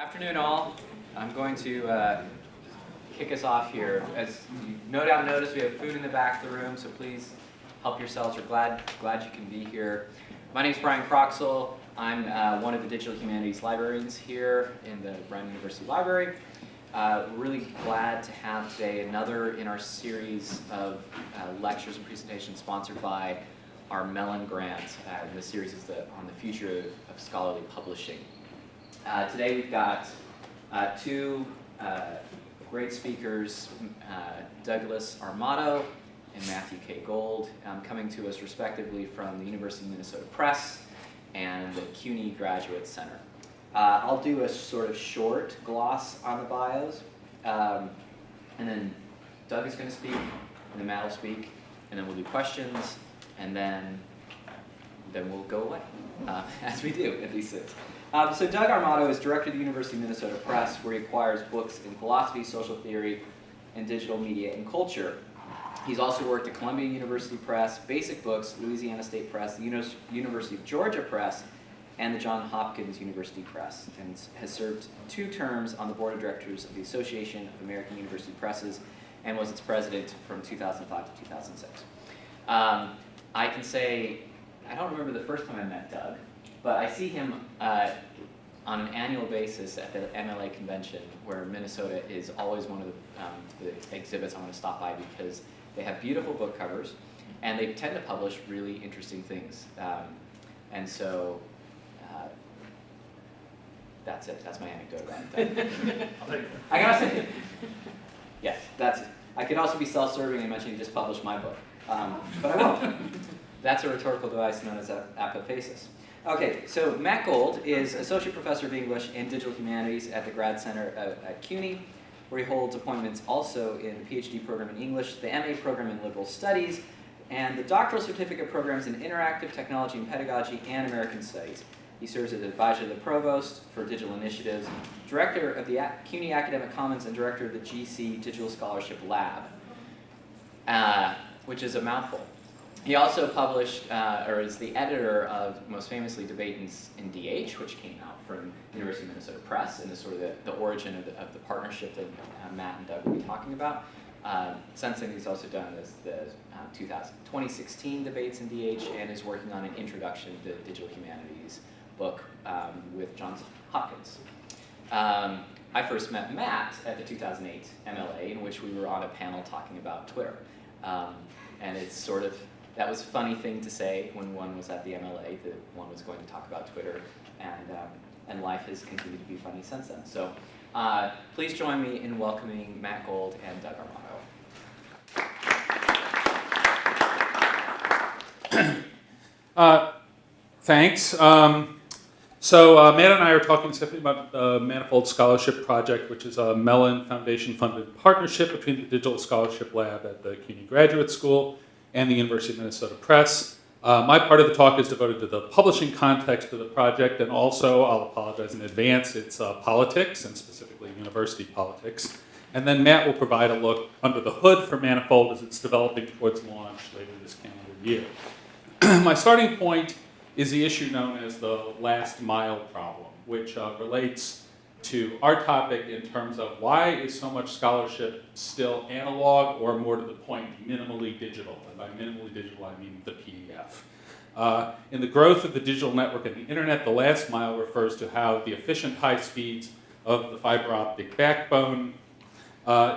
Afternoon, all. I'm going to kick us off here. As you no doubt noticed, we have food in the back of the room, so please help yourselves. We're glad you can be here. My name is Brian Croxall. I'm one of the digital humanities librarians here in the Brown University Library. We're really glad to have today another in our series of lectures and presentations sponsored by our Mellon Grant. The series is on the future of scholarly publishing. Today we've got two great speakers, Douglas Armato and Matthew K. Gold, coming to us respectively from the University of Minnesota Press and the CUNY Graduate Center. I'll do a sort of short gloss on the bios, and then Doug is going to speak, and then Matt will speak, and then we'll do questions, and then we'll go away, as we do at least six. So Doug Armato is director of the University of Minnesota Press, where he acquires books in philosophy, social theory, and digital media and culture. He's also worked at Columbia University Press, Basic Books, Louisiana State Press, the University of Georgia Press, and the Johns Hopkins University Press, and has served 2 terms on the board of directors of the Association of American University Presses, and was its president from 2005 to 2006. I can say, I don't remember the first time I met Doug, but I see him on an annual basis at the MLA convention, where Minnesota is always one of the exhibits I want to stop by, because they have beautiful book covers, and they tend to publish really interesting things. And so that's it. That's my anecdote about it. I gotta say, yes, that's it. I could also be self-serving and mention you just published my book, but I won't. That's a rhetorical device known as apophasis. Okay, so Matt Gold is Associate Professor of English and Digital Humanities at the Grad Center at CUNY, where he holds appointments also in the PhD program in English, the MA program in Liberal Studies, and the doctoral certificate programs in Interactive Technology and Pedagogy and American Studies. He serves as advisor to the Provost for Digital Initiatives, Director of the CUNY Academic Commons, and Director of the GC Digital Scholarship Lab, which is a mouthful. He also published, or is the editor of, most famously, Debate in DH, which came out from University of Minnesota Press, and is sort of the origin of the partnership that Matt and Doug will be talking about. Since then, he's also done the 2016 Debates in DH, and is working on an introduction to digital humanities book with Johns Hopkins. I first met Matt at the 2008 MLA, in which we were on a panel talking about Twitter. And it's sort of, that was a funny thing to say when one was at the MLA, that one was going to talk about Twitter, and life has continued to be funny since then. So please join me in welcoming Matt Gold and Doug Armato. Thanks. So Matt and I are talking simply about the Manifold Scholarship Project, which is a Mellon Foundation-funded partnership between the Digital Scholarship Lab at the CUNY Graduate School and the University of Minnesota Press. My part of the talk is devoted to the publishing context of the project, and also, I'll apologize in advance, it's politics, and specifically university politics. And then Matt will provide a look under the hood for Manifold as it's developing towards launch later this calendar year. My starting point is the issue known as the last mile problem, which relates to our topic in terms of why is so much scholarship still analog, or more to the point, minimally digital. And by minimally digital, I mean the PDF. In the growth of the digital network and the internet, the last mile refers to how the efficient high speeds of the fiber optic backbone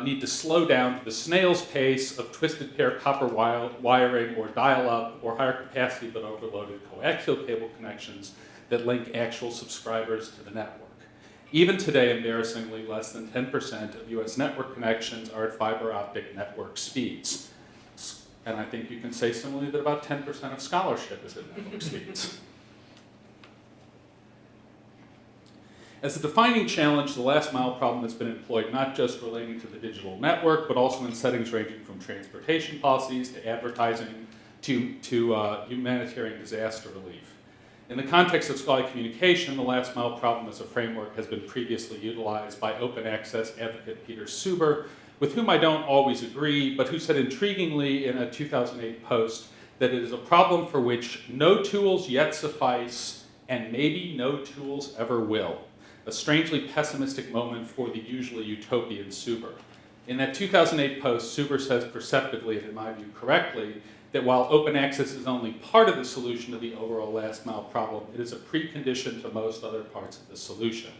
need to slow down to the snail's pace of twisted pair copper wiring, or dial-up, or higher capacity but overloaded coaxial cable connections that link actual subscribers to the network. Even today, embarrassingly, less than 10% of US network connections are at fiber optic network speeds. And I think you can say similarly that about 10% of scholarship is at network speeds. As a defining challenge, the last mile problem has been employed not just relating to the digital network, but also in settings ranging from transportation policies to advertising to humanitarian disaster relief. In the context of scholarly communication, the last mile problem as a framework has been previously utilized by open access advocate Peter Suber, with whom I don't always agree, but who said intriguingly in a 2008 post that it is a problem for which no tools yet suffice, and maybe no tools ever will. a strangely pessimistic moment for the usually utopian Suber. In that 2008 post, Suber says perceptively, and in my view correctly, that while open access is only part of the solution to the overall last mile problem, it is a precondition to most other parts of the solution.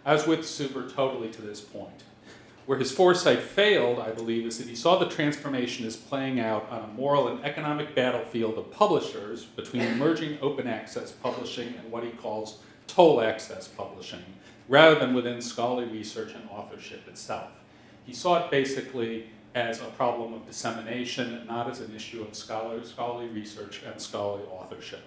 I was with Suber totally to this point. Where his foresight failed, I believe, is that he saw the transformation as playing out on a moral and economic battlefield of publishers between emerging open access publishing and what he calls toll access publishing, rather than within scholarly research and authorship itself. He saw it basically as a problem of dissemination, not as an issue of scholarly research and scholarly authorship.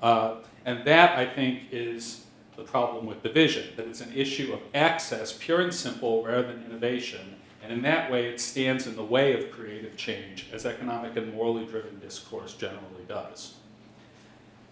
And that, I think, is the problem with the vision, that it's an issue of access, pure and simple, rather than innovation. And in that way, it stands in the way of creative change, as economic and morally driven discourse generally does.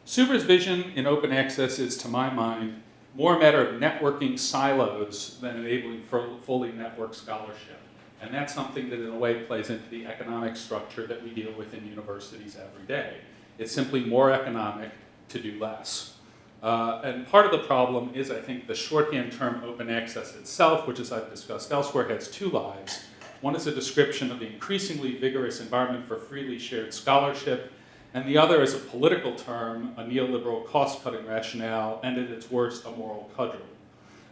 Suber's vision in open access is, to my mind, more a matter of networking silos than enabling fully networked scholarship. And that's something that in a way plays into the economic structure that we deal with in universities every day. It's simply more economic to do less. And part of the problem is, I think, the shorthand term open access itself, which, as I've discussed elsewhere, has two lives. One is a description of the increasingly vigorous environment for freely shared scholarship, and the other is a political term, a neoliberal cost-cutting rationale, and at its worst, a moral cudgel.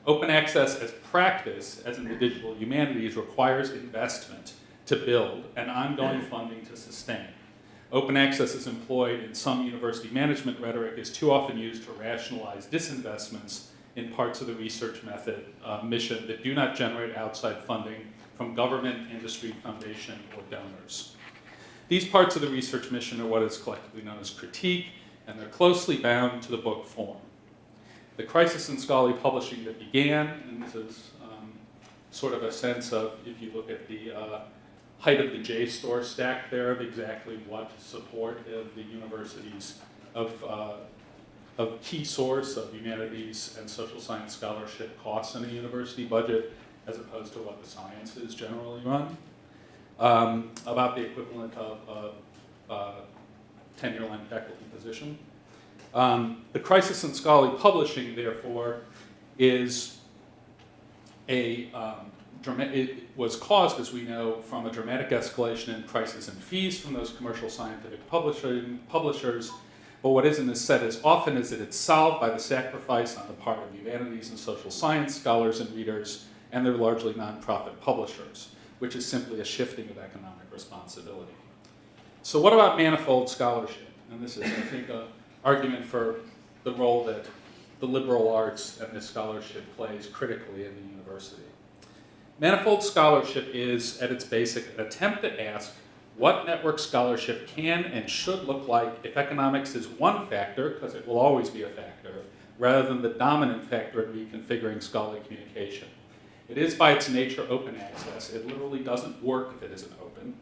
Open access as practice, as in the digital humanities, requires investment to build and ongoing funding to sustain. Open access is employed in some university management rhetoric is too often used to rationalize disinvestments in parts of the research method mission that do not generate outside funding from government, industry, foundation, or donors. These parts of the research mission are what is collectively known as critique, and they're closely bound to the book form. The crisis in scholarly publishing that began, and this is sort of a sense of, if you look at the height of the JSTOR stack there, of exactly what support of the universities of key source of humanities and social science scholarship costs in a university budget, as opposed to what the sciences generally run. About the equivalent of a tenure-line faculty position. The crisis in scholarly publishing, therefore, is it was caused, as we know, from a dramatic escalation in prices and fees from those commercial scientific publishers. But what isn't said as often is that it's solved by the sacrifice on the part of humanities and social science scholars and readers and their largely nonprofit publishers, which is simply a shifting of economic responsibility. So what about manifold scholarship? And this is, I think, an argument for the role that the liberal arts and this scholarship plays critically in the university. Manifold scholarship is, at its basic, an attempt to ask what network scholarship can and should look like if economics is one factor, because it will always be a factor, rather than the dominant factor in reconfiguring scholarly communication. It is by its nature open access. It literally doesn't work if it isn't open.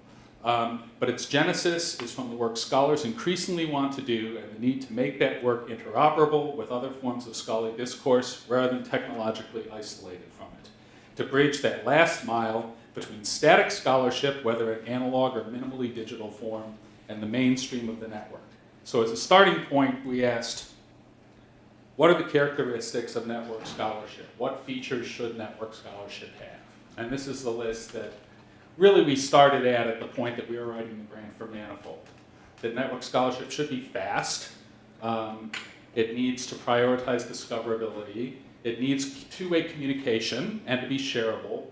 But its genesis is from the work scholars increasingly want to do and the need to make that work interoperable with other forms of scholarly discourse rather than technologically isolated from it. To bridge that last mile between static scholarship, whether in analog or minimally digital form, and the mainstream of the network. So as a starting point, we asked, what are the characteristics of network scholarship? What features should network scholarship have? And this is the list that really we started at the point that we were writing the grant for Manifold. That network scholarship should be fast. It needs to prioritize discoverability. It needs two-way communication and to be shareable.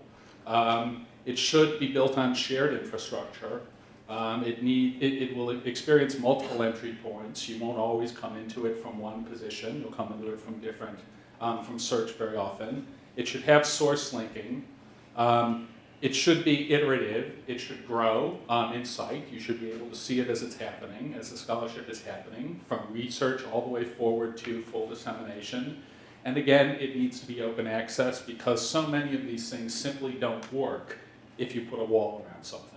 It should be built on shared infrastructure. It will experience multiple entry points. You won't always come into it from one position. You'll come into it from different, from search very often. It should have source linking. It should be iterative. It should grow in sight. You should be able to see it as it's happening, as the scholarship is happening, from research all the way forward to full dissemination. And again, it needs to be open access because so many of these things simply don't work if you put a wall around something.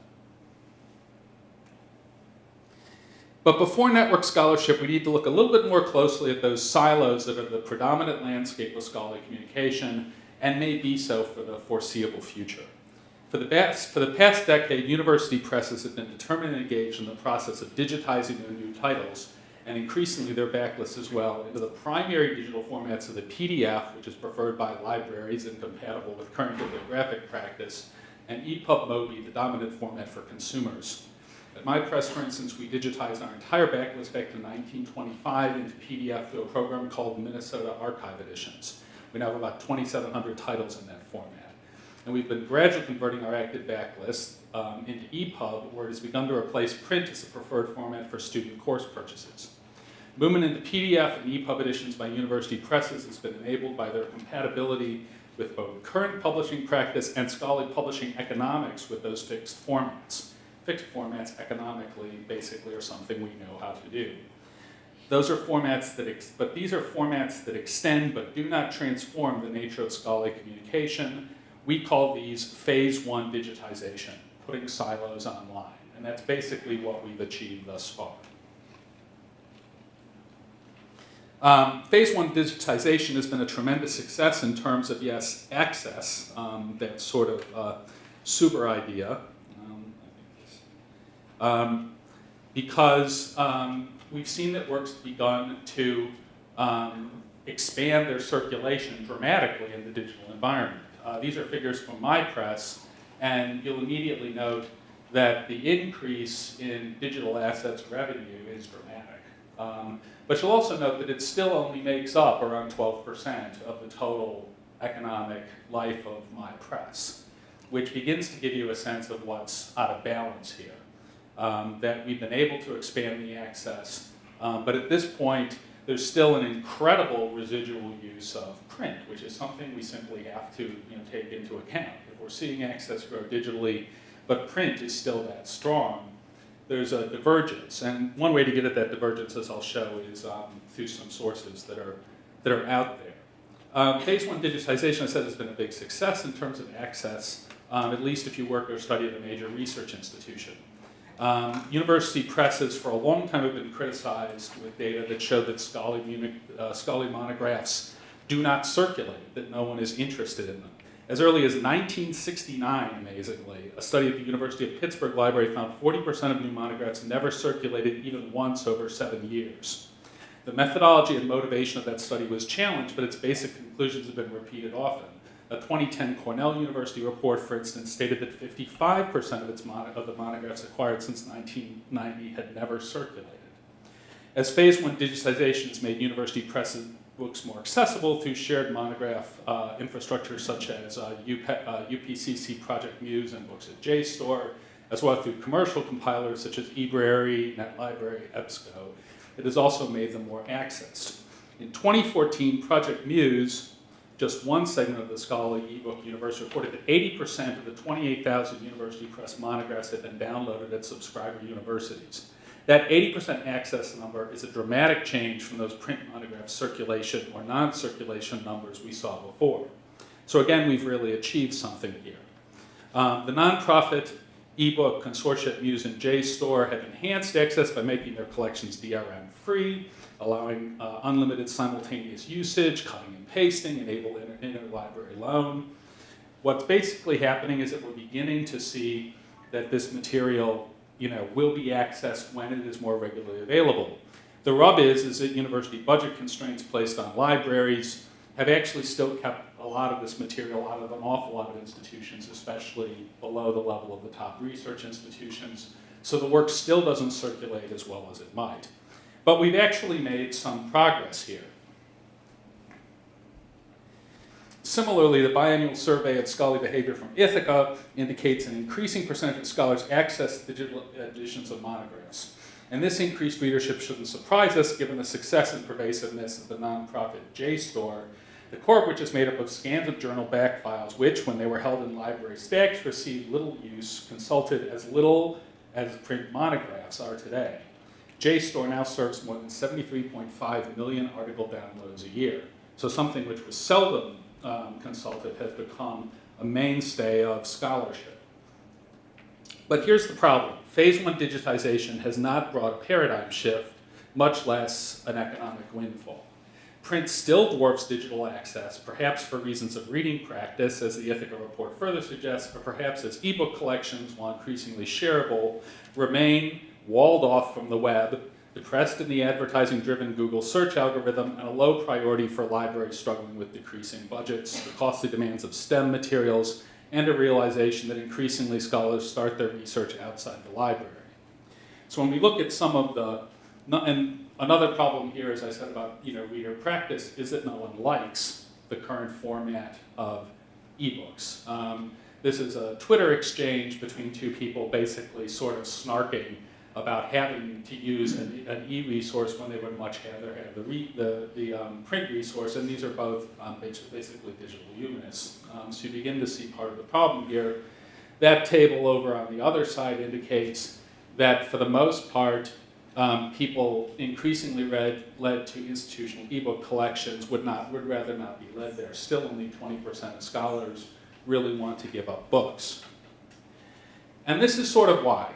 But before network scholarship, we need to look a little bit more closely at those silos that are the predominant landscape of scholarly communication and may be so for the foreseeable future. For the past decade, university presses have been determined and engaged in the process of digitizing their new titles and increasingly their backlists as well, into the primary digital formats of the PDF, which is preferred by libraries and compatible with current bibliographic practice, and EPUB MOBI, the dominant format for consumers. At my press, for instance, we digitized our entire backlist back to 1925 into PDF through a program called Minnesota Archive Editions. We now have about 2,700 titles in that format. And we've been gradually converting our active backlist into EPUB, where it has begun to replace print as the preferred format for student course purchases. Movement into PDF and EPUB editions by university presses has been enabled by their compatibility with both current publishing practice and scholarly publishing economics with those fixed formats. Fixed formats economically basically are something we know how to do. Those are formats but these are formats that extend but do not transform the nature of scholarly communication. We call these phase one digitization, putting silos online. And that's basically what we've achieved thus far. Phase one digitization has been a tremendous success in terms of, yes, access, that sort of super idea. Because we've seen that works begun to expand their circulation dramatically in the digital environment. These are figures from my press, and you'll immediately note that the increase in digital assets revenue is dramatic. But you'll also note that it still only makes up around 12% of the total economic life of my press, which begins to give you a sense of what's out of balance here. That we've been able to expand the access, but at this point, there's still an incredible residual use of print, which is something we simply have to take into account. If we're seeing access grow digitally, but print is still that strong, there's a divergence. And one way to get at that divergence, as I'll show, is through some sources that are out there. Phase one digitization, I said, has been a big success in terms of access, at least if you work or study at a major research institution. University presses for a long time have been criticized with data that show that scholarly monographs do not circulate, that no one is interested in them. As early as 1969, amazingly, a study at the University of Pittsburgh Library found 40% of new monographs never circulated even once over 7 years. The methodology and motivation of that study was challenged, but its basic conclusions have been repeated often. A 2010 Cornell University report, for instance, stated that 55% of the monographs acquired since 1990 had never circulated. As phase one digitization has made university press books more accessible through shared monograph infrastructure such as UPCC Project Muse and books at JSTOR, as well as through commercial compilers such as eBrary, NetLibrary, EBSCO, it has also made them more accessed. In 2014, Project Muse, just one segment of the scholarly ebook universe, reported that 80% of the 28,000 university press monographs had been downloaded at subscriber universities. That 80% access number is a dramatic change from those print monograph circulation or non-circulation numbers we saw before. So again, we've really achieved something here. The nonprofit ebook consortia Muse and JSTOR have enhanced access by making their collections DRM free, allowing unlimited simultaneous usage, cutting and pasting, enable interlibrary loan. What's basically happening is that we're beginning to see that this material will be accessed when it is more regularly available. The rub is that university budget constraints placed on libraries have actually still kept a lot of this material out of an awful lot of institutions, especially below the level of the top research institutions. So the work still doesn't circulate as well as it might. But we've actually made some progress here. Similarly, the biannual survey of scholarly behavior from Ithaca indicates an increasing percentage of scholars access digital editions of monographs. And this increased readership shouldn't surprise us given the success and pervasiveness of the nonprofit JSTOR, the core of which is made up of scans of journal back files, which, when they were held in library stacks, received little use, consulted as little as print monographs are today. JSTOR now serves more than 73.5 million article downloads a year. So something which was seldom consulted has become a mainstay of scholarship. But here's the problem. Phase one digitization has not brought a paradigm shift, much less an economic windfall. Print still dwarfs digital access, perhaps for reasons of reading practice, as the Ithaca report further suggests, or perhaps as ebook collections, while increasingly shareable, remain walled off from the web depressed in the advertising-driven Google search algorithm, and a low priority for libraries struggling with decreasing budgets, the costly demands of STEM materials, and a realization that increasingly scholars start their research outside the library. So when we look at some of the, and another problem here, as I said about reader practice, is that no one likes the current format of ebooks. This is a Twitter exchange between two people basically sort of snarking about having to use an e-resource when they would much rather have the print resource, and these are both basically digital humanists. So you begin to see part of the problem here. That table over on the other side indicates that for the most part, people increasingly led to institutional ebook collections would rather not be led there. Still only 20% of scholars really want to give up books. And this is sort of why.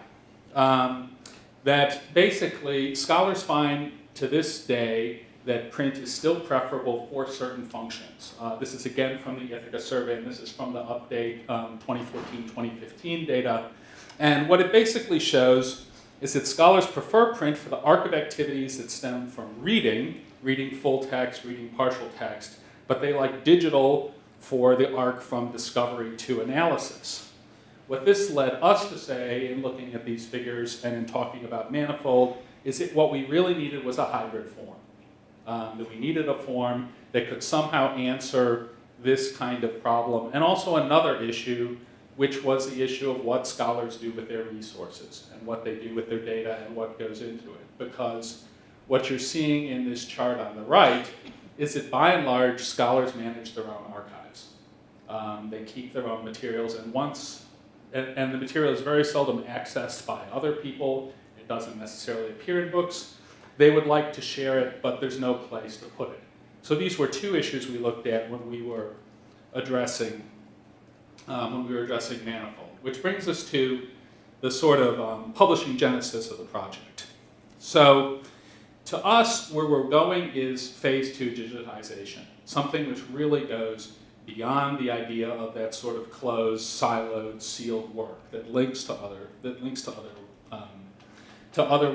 That basically scholars find to this day that print is still preferable for certain functions. This is again from the Ithaca survey, and this is from the update 2014-2015 data. And what it basically shows is that scholars prefer print for the arc of activities that stem from reading full text, reading partial text, but they like digital for the arc from discovery to analysis. What this led us to say in looking at these figures and in talking about Manifold is that what we really needed was a hybrid form. That we needed a form that could somehow answer this kind of problem. And also another issue, which was the issue of what scholars do with their resources and what they do with their data and what goes into it. Because what you're seeing in this chart on the right is that by and large, scholars manage their own archives. They keep their own materials, and the material is very seldom accessed by other people. It doesn't necessarily appear in books. They would like to share it, but there's no place to put it. So these were two issues we looked at when we were addressing Manifold, which brings us to the sort of publishing genesis of the project. So to us, where we're going is phase 2 digitization, something which really goes beyond the idea of that sort of closed, siloed, sealed work that links to other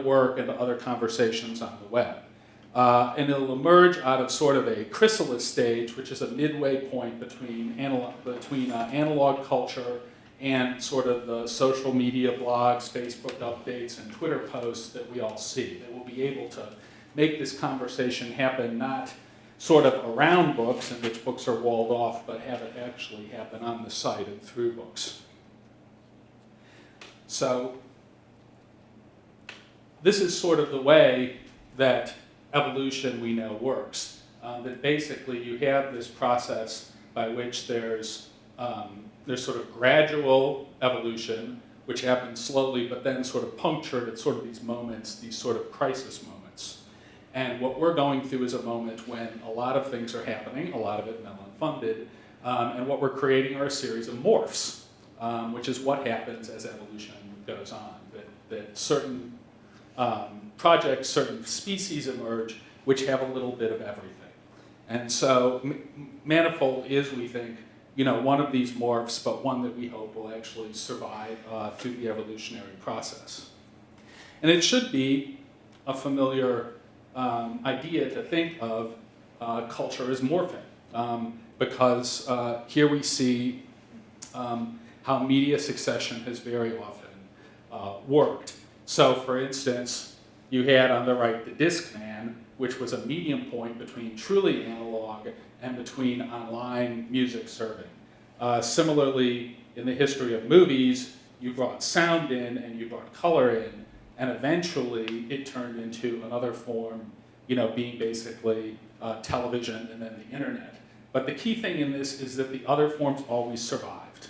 work and to other conversations on the web. And it'll emerge out of sort of a chrysalis stage, which is a midway point between analog culture and sort of the social media blogs, Facebook updates, and Twitter posts that we all see. That will be able to make this conversation happen not sort of around books in which books are walled off, but have it actually happen on the site and through books. So this is sort of the way that evolution we know works. That basically you have this process by which there's sort of gradual evolution, which happens slowly, but then sort of punctured at sort of these moments, these sort of crisis moments. And what we're going through is a moment when a lot of things are happening, a lot of it Mellon-funded, and what we're creating are a series of morphs, which is what happens as evolution goes on. That certain projects, certain species emerge, which have a little bit of everything. And so Manifold is, we think, one of these morphs, but one that we hope will actually survive through the evolutionary process. And it should be a familiar idea to think of culture as morphing, because here we see how media succession has very often worked. So, for instance, you had on the right the Discman, which was a medium point between truly analog and between online music serving. Similarly, in the history of movies, you brought sound in and you brought color in, and eventually it turned into another form, being basically television and then the internet. But the key thing in this is that the other forms always survived.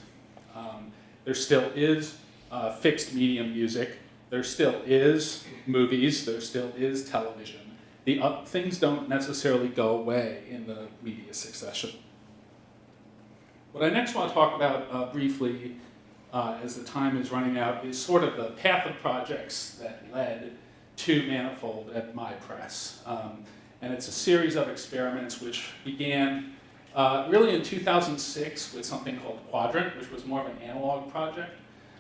There still is fixed medium music. There still is movies. There still is television. The things don't necessarily go away in the media succession. What I next want to talk about briefly, as the time is running out, is sort of the path of projects that led to Manifold at MyPress. And it's a series of experiments which began really in 2006 with something called Quadrant, which was more of an analog project.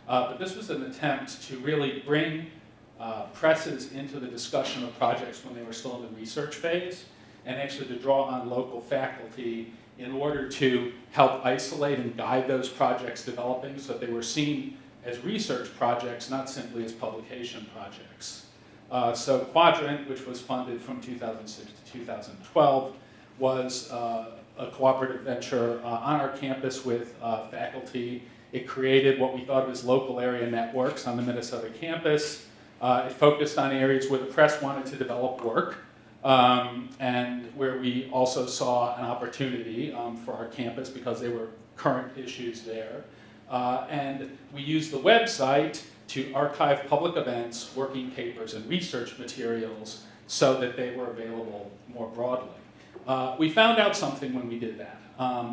But this was an attempt to really bring presses into the discussion of projects when they were still in the research phase, and actually to draw on local faculty in order to help isolate and guide those projects developing so that they were seen as research projects, not simply as publication projects. So Quadrant, which was funded from 2006 to 2012, was a cooperative venture on our campus with faculty. It created what we thought of as local area networks on the Minnesota campus. It focused on areas where the press wanted to develop work, and where we also saw an opportunity for our campus because there were current issues there. And we used the website to archive public events, working papers, and research materials so that they were available more broadly. We found out something when we did that,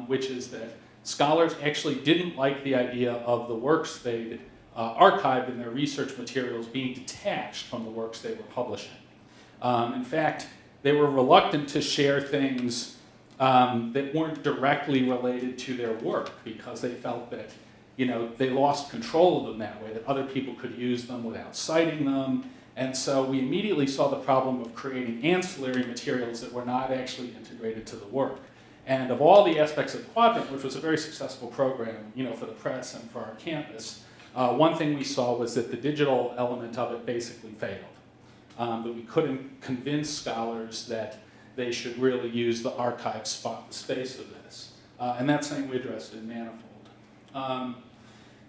which is that scholars actually didn't like the idea of the works they'd archived in their research materials being detached from the works they were publishing. In fact, they were reluctant to share things that weren't directly related to their work because they felt that they lost control of them that way, that other people could use them without citing them. And so we immediately saw the problem of creating ancillary materials that were not actually integrated to the work. And of all the aspects of Quadrant, which was a very successful program, for the press and for our campus, one thing we saw was that the digital element of it basically failed. That we couldn't convince scholars that they should really use the archive space of this. And that's something we addressed in Manifold.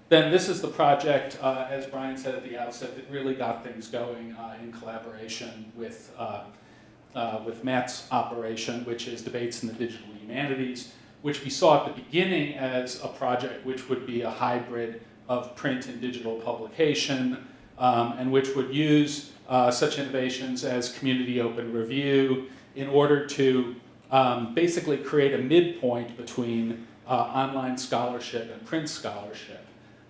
Then this is the project, as Brian said at the outset, that really got things going in collaboration with Matt's operation, which is Debates in the Digital Humanities, which we saw at the beginning as a project which would be a hybrid of print and digital publication, and which would use such innovations as community open review in order to basically create a midpoint between online scholarship and print scholarship.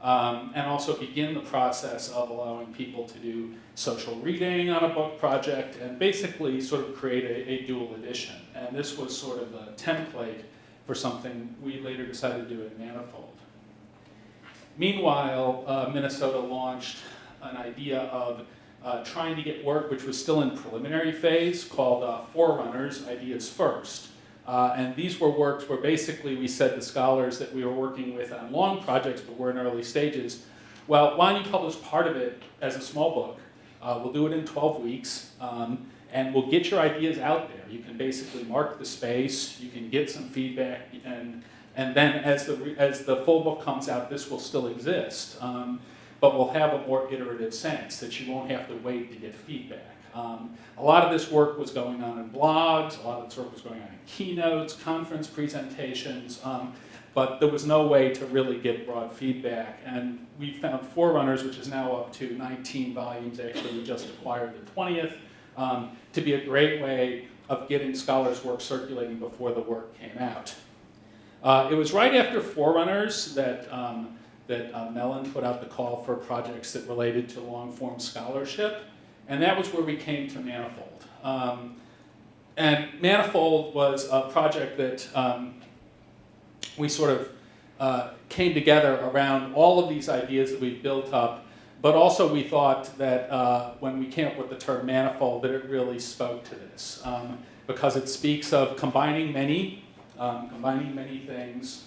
And also begin the process of allowing people to do social reading on a book project and basically sort of create a dual edition. And this was sort of a template for something we later decided to do in Manifold. Meanwhile, Minnesota launched an idea of trying to get work which was still in preliminary phase called Forerunners, Ideas First. And these were works where basically we said to scholars that we were working with on long projects but were in early stages, well, why don't you publish part of it as a small book? We'll do it in 12 weeks, and we'll get your ideas out there. You can basically mark the space, you can get some feedback, and then as the full book comes out, this will still exist. But we'll have a more iterative sense that you won't have to wait to get feedback. A lot of this work was going on in blogs, a lot of this work was going on in keynotes, conference presentations, but there was no way to really get broad feedback. And we found Forerunners, which is now up to 19 volumes, actually we just acquired the 20th, to be a great way of getting scholars' work circulating before the work came out. It was right after Forerunners that Mellon put out the call for projects that related to long-form scholarship. And that was where we came to Manifold. And Manifold was a project that we sort of came together around all of these ideas that we built up, but also we thought that when we came up with the term manifold, that it really spoke to this, because it speaks of combining many things,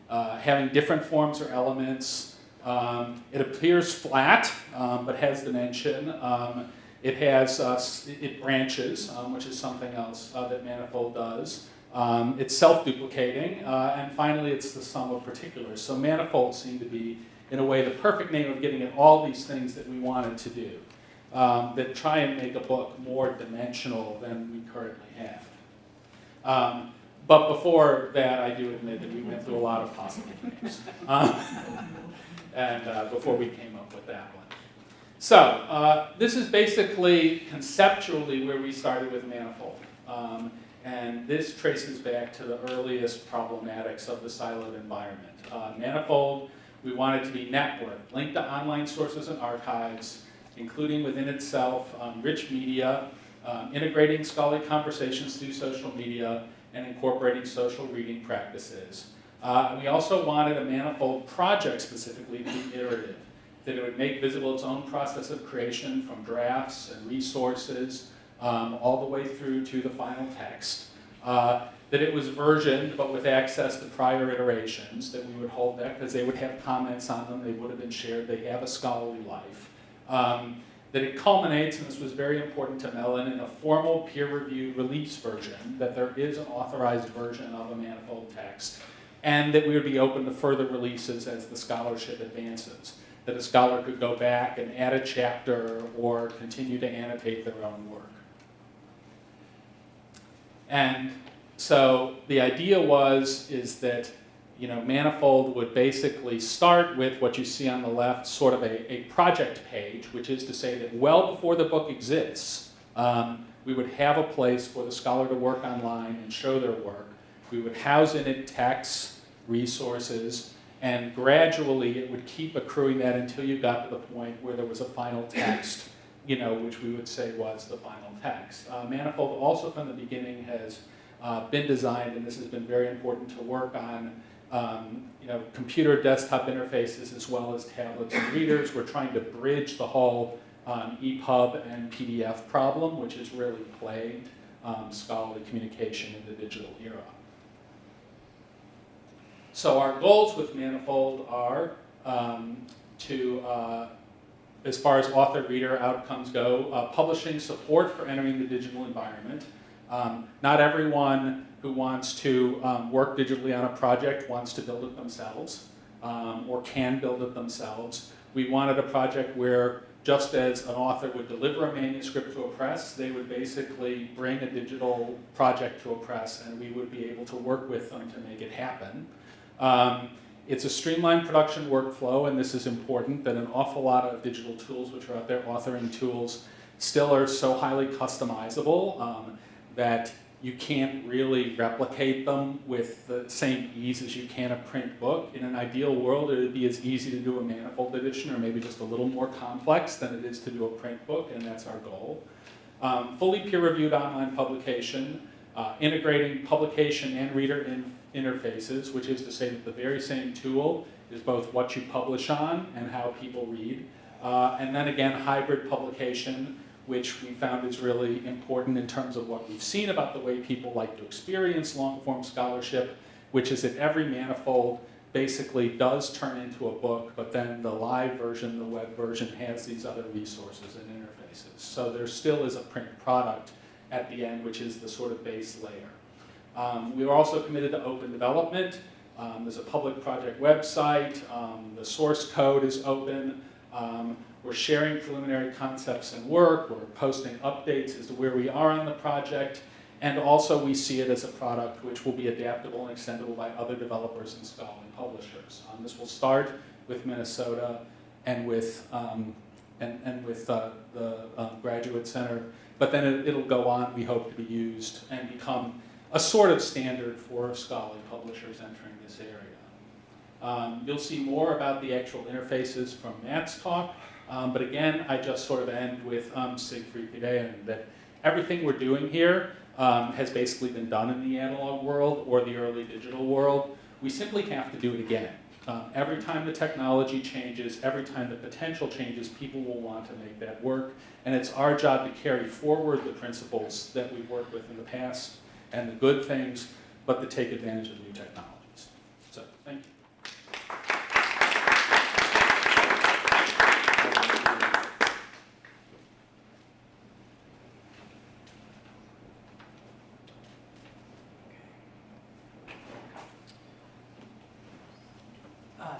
having different forms or elements. It appears flat, but has dimension. It branches, which is something else that Manifold does. It's self-duplicating, and finally it's the sum of particulars. So Manifold seemed to be, in a way, the perfect name of getting at all these things that we wanted to do, that try and make a book more dimensional than we currently have. But before that, I do admit that we went through a lot of possible names. And before we came up with that one. So this is basically conceptually where we started with Manifold. And this traces back to the earliest problematics of the siloed environment. Manifold, we wanted to be networked, linked to online sources and archives, including within itself rich media, integrating scholarly conversations through social media, and incorporating social reading practices. We also wanted a Manifold project specifically to be iterative, that it would make visible its own process of creation from drafts and resources all the way through to the final text. That it was versioned but with access to prior iterations, that we would hold that because they would have comments on them, they would have been shared, they have a scholarly life. That it culminates, and this was very important to Mellon, in a formal peer-reviewed release version, that there is an authorized version of a manifold text, and that we would be open to further releases as the scholarship advances. That a scholar could go back and add a chapter or continue to annotate their own work. And so the idea is that Manifold would basically start with what you see on the left, sort of a project page, which is to say that well before the book exists, we would have a place for the scholar to work online and show their work. We would house in it texts, resources, and gradually it would keep accruing that until you got to the point where there was a final text, which we would say was the final text. Manifold also from the beginning has been designed, and this has been very important to work on, computer desktop interfaces as well as tablets and readers. We're trying to bridge the whole EPUB and PDF problem, which has really plagued scholarly communication in the digital era. So our goals with Manifold are as far as author-reader outcomes go, publishing support for entering the digital environment. Not everyone who wants to work digitally on a project wants to build it themselves or can build it themselves. We wanted a project where, just as an author would deliver a manuscript to a press, they would basically bring a digital project to a press and we would be able to work with them to make it happen. It's a streamlined production workflow, and this is important, that an awful lot of digital tools which are out there, authoring tools, still are so highly customizable that you can't really replicate them with the same ease as you can a print book. In an ideal world, it would be as easy to do a Manifold edition, or maybe just a little more complex than it is to do a print book, and that's our goal. Fully peer-reviewed online publication, integrating publication and reader interfaces, which is to say that the very same tool is both what you publish on and how people read. And then again, hybrid publication, which we found is really important in terms of what we've seen about the way people like to experience long-form scholarship, which is that every Manifold basically does turn into a book, but then the live version, the web version, has these other resources and interfaces. So there still is a print product at the end, which is the sort of base layer. We are also committed to open development. There's a public project website. The source code is open. We're sharing preliminary concepts and work. We're posting updates as to where we are on the project. And also we see it as a product which will be adaptable and extendable by other developers and scholarly publishers. This will start with Minnesota and with the Graduate Center, but then it'll go on, we hope, to be used and become a sort of standard for scholarly publishers entering this area. You'll see more about the actual interfaces from Matt's talk, but again, I just sort of end with Siegfried Gideon, that everything we're doing here has basically been done in the analog world or the early digital world. We simply have to do it again. Every time the technology changes, every time the potential changes, people will want to make that work. And it's our job to carry forward the principles that we've worked with in the past and the good things, but to take advantage of new technologies. So, thank you.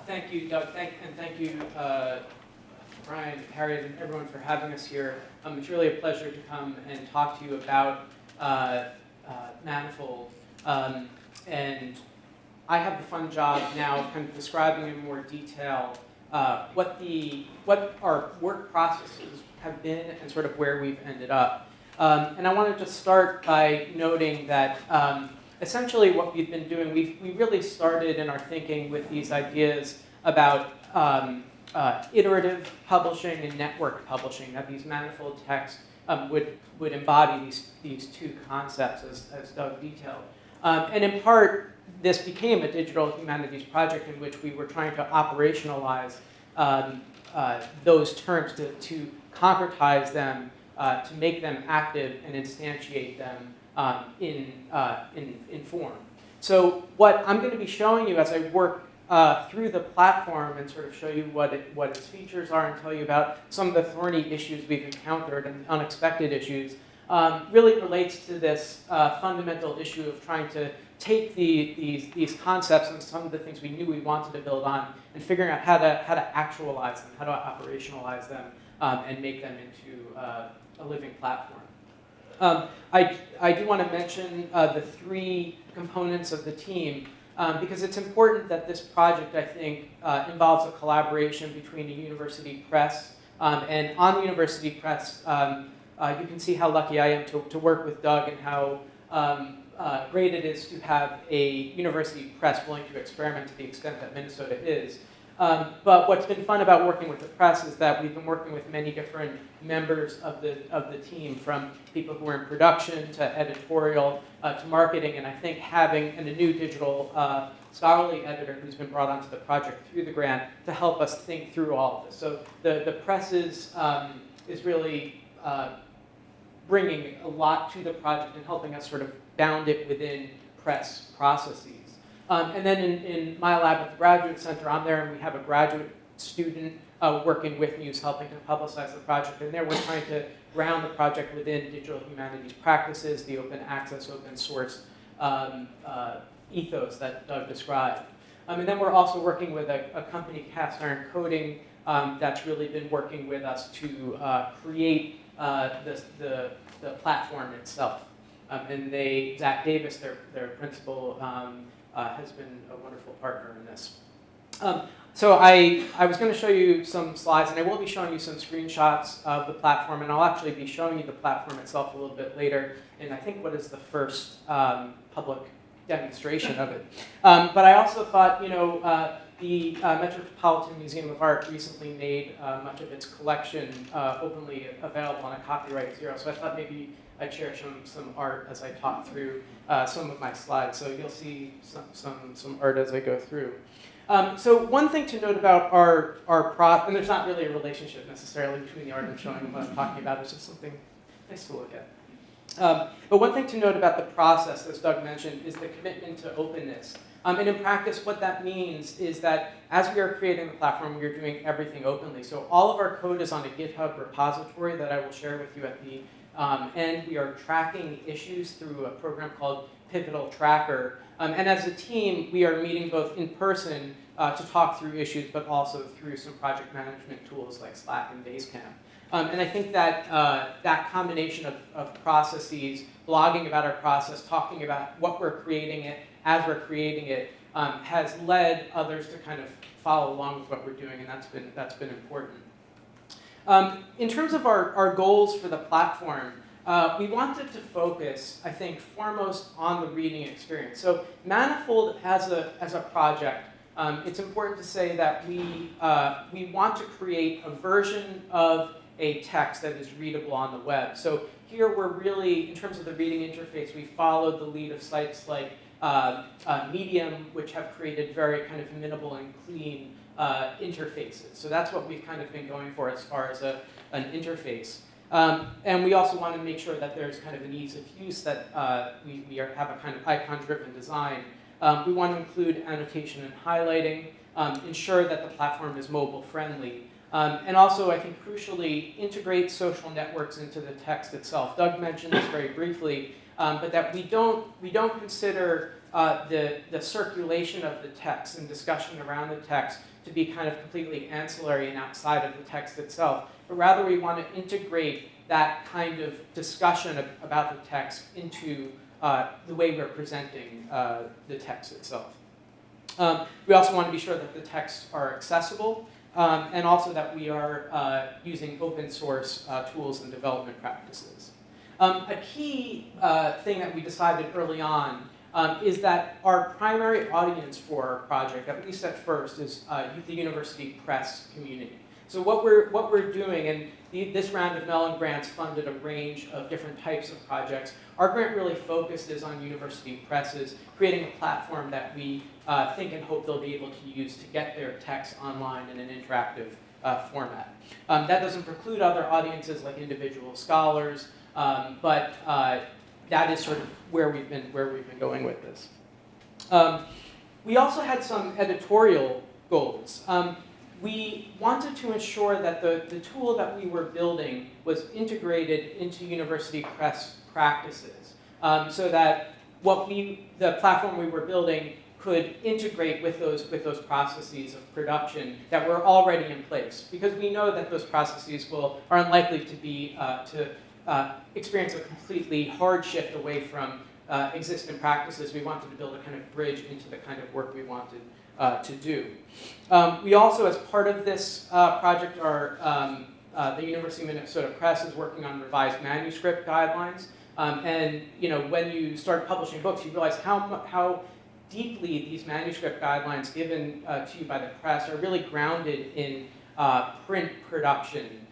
Thank you, Doug, and thank you, Brian, Harriet, and everyone for having us here. It's really a pleasure to come and talk to you about Manifold. And I have the fun job now of kind of describing in more detail what our work processes have been and sort of where we've ended up. And I wanted to start by noting that essentially what we've been doing, we really started in our thinking with these ideas about iterative publishing and network publishing, that these manifold texts would embody these two concepts as Doug detailed. And in part, this became a digital humanities project in which we were trying to operationalize those terms, to concretize them, to make them active and instantiate them in form. So what I'm going to be showing you as I work through the platform and sort of show you what its features are and tell you about some of the thorny issues we've encountered and unexpected issues, really relates to this fundamental issue of trying to take these concepts and some of the things we knew we wanted to build on and figuring out how to actualize them, how to operationalize them, and make them into a living platform. I do want to mention the three components of the team, because it's important that this project, I think, involves a collaboration between the university press. And on the university press, you can see how lucky I am to work with Doug and how great it is to have a university press willing to experiment to the extent that Minnesota is. But what's been fun about working with the press is that we've been working with many different members of the team, from people who are in production to editorial to marketing, and I think having a new digital scholarly editor who's been brought onto the project through the grant to help us think through all of this. So the press is really bringing a lot to the project and helping us sort of bound it within press processes. And then in my lab at the Graduate Center, I'm there and we have a graduate student working with me who's helping to publicize the project. And there we're trying to ground the project within digital humanities practices, the open access, open source ethos that Doug described. And then we're also working with a company, Cast Iron Coding, that's really been working with us to create the platform itself. And Zach Davis, their principal, has been a wonderful partner in this. So I was going to show you some slides, and I will be showing you some screenshots of the platform, and I'll actually be showing you the platform itself a little bit later, and I think what is the first public demonstration of it. But I also thought, the Metropolitan Museum of Art recently made much of its collection openly available on a copyright zero, so I thought maybe I'd share some art as I talk through some of my slides. So you'll see some art as I go through. So one thing to note about our and there's not really a relationship necessarily between the art I'm showing and what I'm talking about. It's just something nice to look at. But one thing to note about the process, as Doug mentioned, is the commitment to openness. And in practice, what that means is that as we are creating the platform, we are doing everything openly. So all of our code is on a GitHub repository that I will share with you at the end. We are tracking issues through a program called Pivotal Tracker. And as a team, we are meeting both in person to talk through issues, but also through some project management tools like Slack and Basecamp. And I think that that combination of processes, blogging about our process, talking about what we're creating it, as we're creating it, has led others to kind of follow along with what we're doing, and that's been important. In terms of our goals for the platform, we wanted to focus, I think, foremost on the reading experience. So Manifold as a project, it's important to say that we want to create a version of a text that is readable on the web. So here we're really, in terms of the reading interface, we followed the lead of sites like Medium, which have created very kind of minimal and clean interfaces. So that's what we've kind of been going for as far as an interface. And we also want to make sure that there's kind of an ease of use, that we have a kind of icon-driven design. We want to include annotation and highlighting, ensure that the platform is mobile-friendly, and also, I think, crucially, integrate social networks into the text itself. Doug mentioned this very briefly, but that we don't consider the circulation of the text and discussion around the text to be kind of completely ancillary and outside of the text itself, but rather we want to integrate that kind of discussion about the text into the way we're presenting the text itself. We also want to be sure that the texts are accessible, and also that we are using open source tools and development practices. A key thing that we decided early on is that our primary audience for our project, at least at first, is the university press community. So what we're doing, and this round of Mellon grants funded a range of different types of projects. Our grant really focuses on university presses, creating a platform that we think and hope they'll be able to use to get their text online in an interactive format. That doesn't preclude other audiences like individual scholars, but that is sort of where we've been going with this. We also had some editorial goals. We wanted to ensure that the tool that we were building was integrated into university press practices, so that the platform we were building could integrate with those processes of production that were already in place, because we know that those processes are unlikely to be to experience a completely hard shift away from existing practices. We wanted to build a kind of bridge into the kind of work we wanted to do. We also, as part of this project, the University of Minnesota Press is working on revised manuscript guidelines. And when you start publishing books, you realize how deeply these manuscript guidelines given to you by the press are really grounded in print production.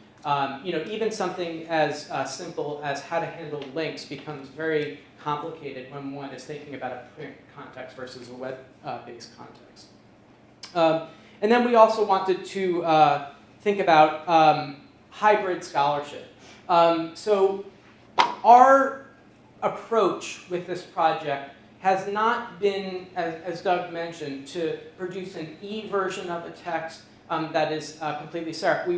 Even something as simple as how to handle links becomes very complicated when one is thinking about a print context versus a web-based context. And then we also wanted to think about hybrid scholarship. So our approach with this project has not been, as Doug mentioned, to produce an e-version of a text that is completely separate.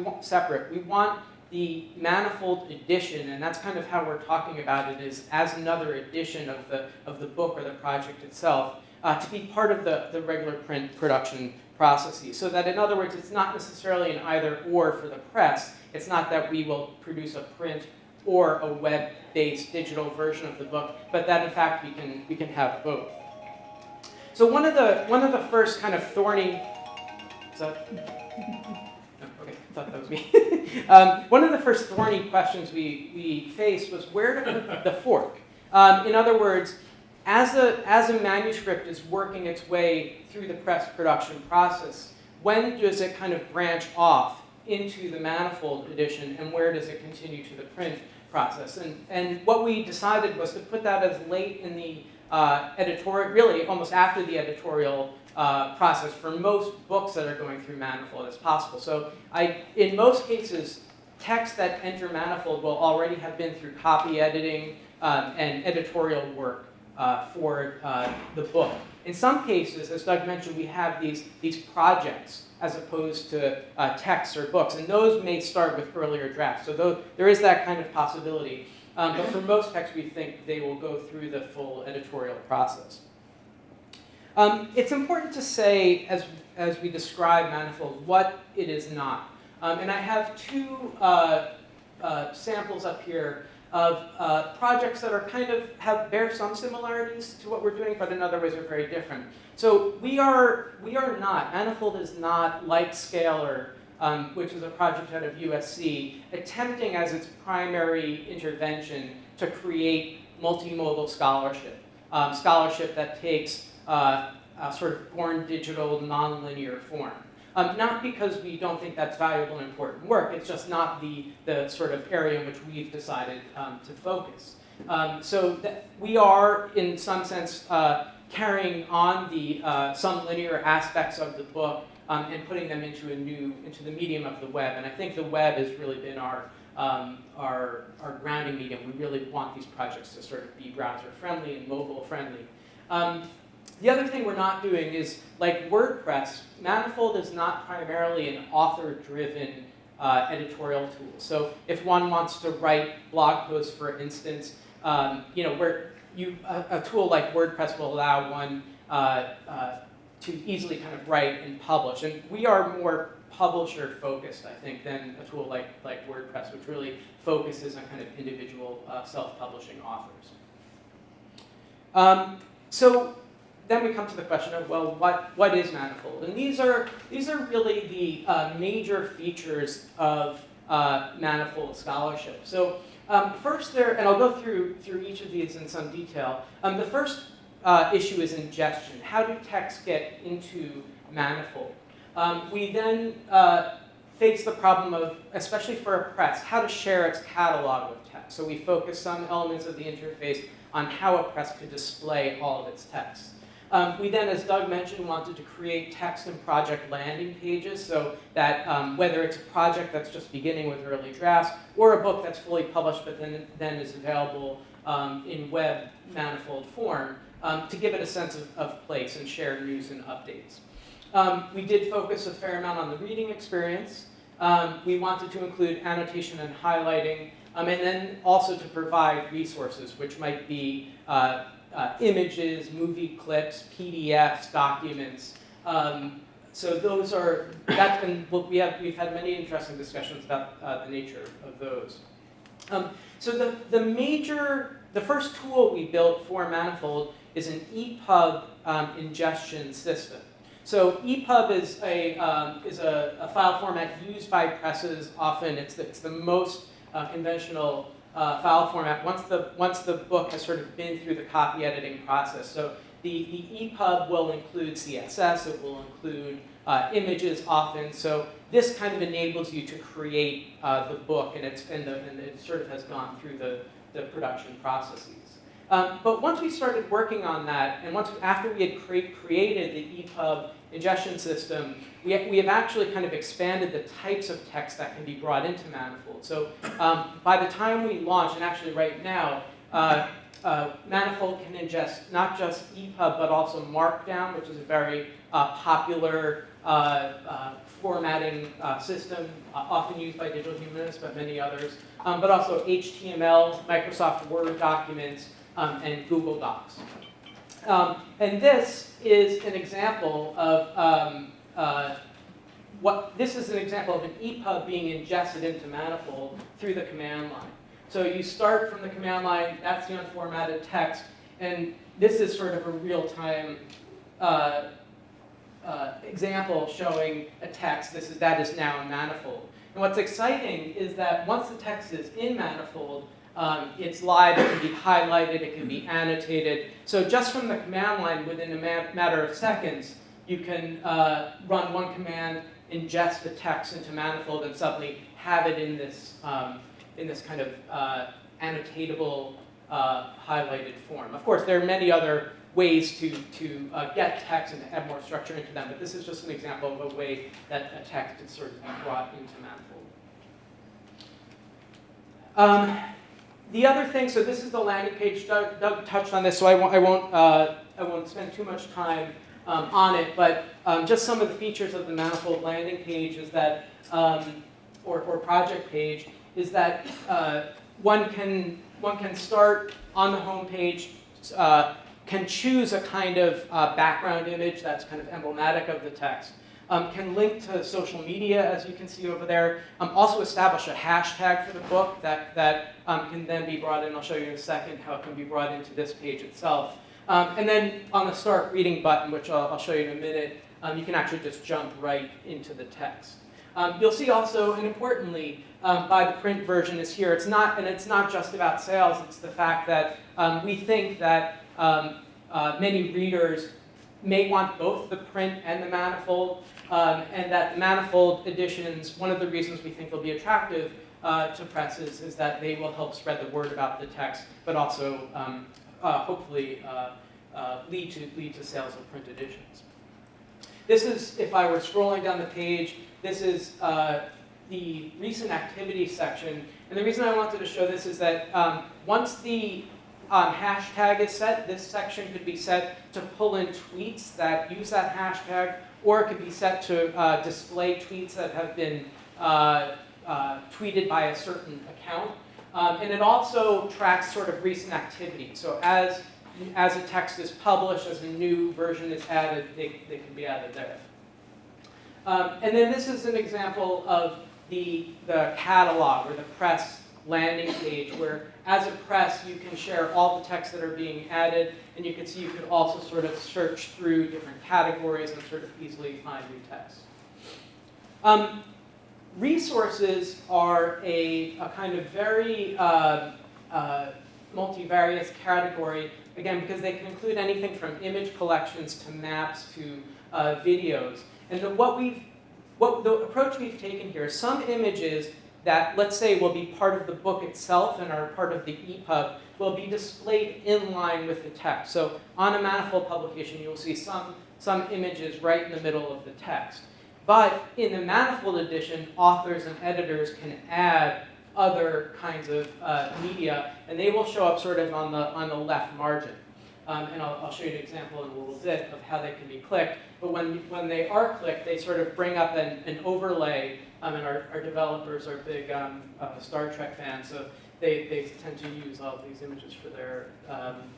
We want the Manifold edition, and that's kind of how we're talking about it, is as another edition of the book or the project itself, to be part of the regular print production processes. So that, in other words, it's not necessarily an either-or for the press. It's not that we will produce a print or a web-based digital version of the book, but that in fact we can have both. So one of the first kind of thorny, is that, no, okay, I thought that was me. One of the first thorny questions we faced was where to put the fork. In other words, as a manuscript is working its way through the press production process, when does it kind of branch off into the Manifold edition, and where does it continue to the print process? And what we decided was to put that as late in the editorial, really almost after the editorial process for most books that are going through Manifold as possible. So in most cases, texts that enter Manifold will already have been through copy editing and editorial work for the book. In some cases, as Doug mentioned, we have these projects as opposed to texts or books, and those may start with earlier drafts. So there is that kind of possibility. But for most texts, we think they will go through the full editorial process. It's important to say, as we describe Manifold, what it is not. And I have two samples up here of projects that are kind of bear some similarities to what we're doing, but in other ways are very different. So we are not, Manifold is not like Scalar, which is a project out of USC, attempting as its primary intervention to create multimodal scholarship. Scholarship that takes sort of born digital nonlinear form. Not because we don't think that's valuable and important work, it's just not the sort of area in which we've decided to focus. So we are, in some sense, carrying on some linear aspects of the book and putting them into the medium of the web. And I think the web has really been our grounding medium. We really want these projects to sort of be browser friendly and mobile friendly. The other thing we're not doing is, like WordPress, Manifold is not primarily an author-driven editorial tool. So if one wants to write blog posts, for instance, a tool like WordPress will allow one to easily kind of write and publish. And we are more publisher-focused, I think, than a tool like WordPress, which really focuses on kind of individual self-publishing authors. So then we come to the question of, well, what is Manifold? And these are really the major features of Manifold scholarship. So first and I'll go through each of these in some detail. The first issue is ingestion. How do texts get into Manifold? We then face the problem of, especially for a press, how to share its catalog of text. So we focus some elements of the interface on how a press could display all of its text. We then, as Doug mentioned, wanted to create text and project landing pages so that whether it's a project that's just beginning with early drafts or a book that's fully published but then is available in web manifold form, to give it a sense of place and share news and updates. We did focus a fair amount on the reading experience. We wanted to include annotation and highlighting, and then also to provide resources, which might be images, movie clips, PDFs, documents. So those are, that's been, we've had many interesting discussions about the nature of those. So the first tool we built for Manifold is an EPUB ingestion system. So EPUB is a file format used by presses. Often it's the most conventional file format once the book has sort of been through the copy editing process. So the EPUB will include CSS, it will include images often. So this kind of enables you to create the book, and it sort of has gone through the production processes. But once we started working on that, and after we had created the EPUB ingestion system, we have actually kind of expanded the types of text that can be brought into Manifold. So by the time we launch, and actually right now, Manifold can ingest not just EPUB, but also Markdown, which is a very popular formatting system, often used by digital humanists, but many others, but also HTML, Microsoft Word documents, and Google Docs. And this is an example of this is an example of an EPUB being ingested into Manifold through the command line. So you start from the command line, that's the unformatted text, and this is sort of a real-time example showing a text that is now in Manifold. And what's exciting is that once the text is in Manifold, it's live, it can be highlighted, it can be annotated. So just from the command line, within a matter of seconds, you can run one command, ingest the text into Manifold, and suddenly have it in this kind of annotatable, highlighted form. Of course, there are many other ways to get text and add more structure into them, but this is just an example of a way that a text is sort of brought into Manifold. The other thing, so this is the landing page. Doug touched on this, so I won't spend too much time on it. But just some of the features of the Manifold landing page is that, or project page, is that one can start on the home page, can choose a kind of background image that's kind of emblematic of the text. Can link to social media, as you can see over there. Also establish a hashtag for the book that can then be brought in. I'll show you in a second how it can be brought into this page itself. And then on the Start Reading button, which I'll show you in a minute, you can actually just jump right into the text. You'll see also, and importantly, by the print version is here. It's not just about sales. It's the fact that we think that many readers may want both the print and the Manifold, and that Manifold editions, one of the reasons we think they'll be attractive to presses is that they will help spread the word about the text, but also hopefully lead to sales of print editions. This is, if I were scrolling down the page, this is the recent activity section. And the reason I wanted to show this is that once the hashtag is set, this section could be set to pull in tweets that use that hashtag, or it could be set to display tweets that have been tweeted by a certain account. And it also tracks sort of recent activity. So as a text is published, as a new version is added, they can be added there. And then this is an example of the catalog or the press landing page, where as a press you can share all the texts that are being added, and you can see you could also sort of search through different categories and sort of easily find new text. Resources are a kind of very multivariate category, again, because they can include anything from image collections to maps to videos. And the approach we've taken here is some images that, let's say, will be part of the book itself and are part of the EPUB, will be displayed in line with the text. So on a Manifold publication, you'll see some images right in the middle of the text. But in the Manifold edition, authors and editors can add other kinds of media, and they will show up sort of on the left margin. And I'll show you an example in a little bit of how they can be clicked. But when they are clicked, they sort of bring up an overlay, and our developers are big Star Trek fans, so they tend to use all of these images for their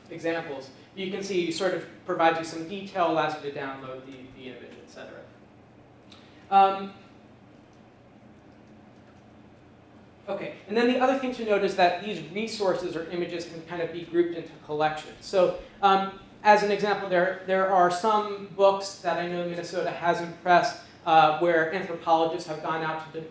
examples. You can see it sort of provides you some detail, allows you to download the image, etc. Okay, and then the other thing to note is that these resources or images can kind of be grouped into collections. So as an example, there are some books that I know Minnesota hasn't pressed where anthropologists have gone out to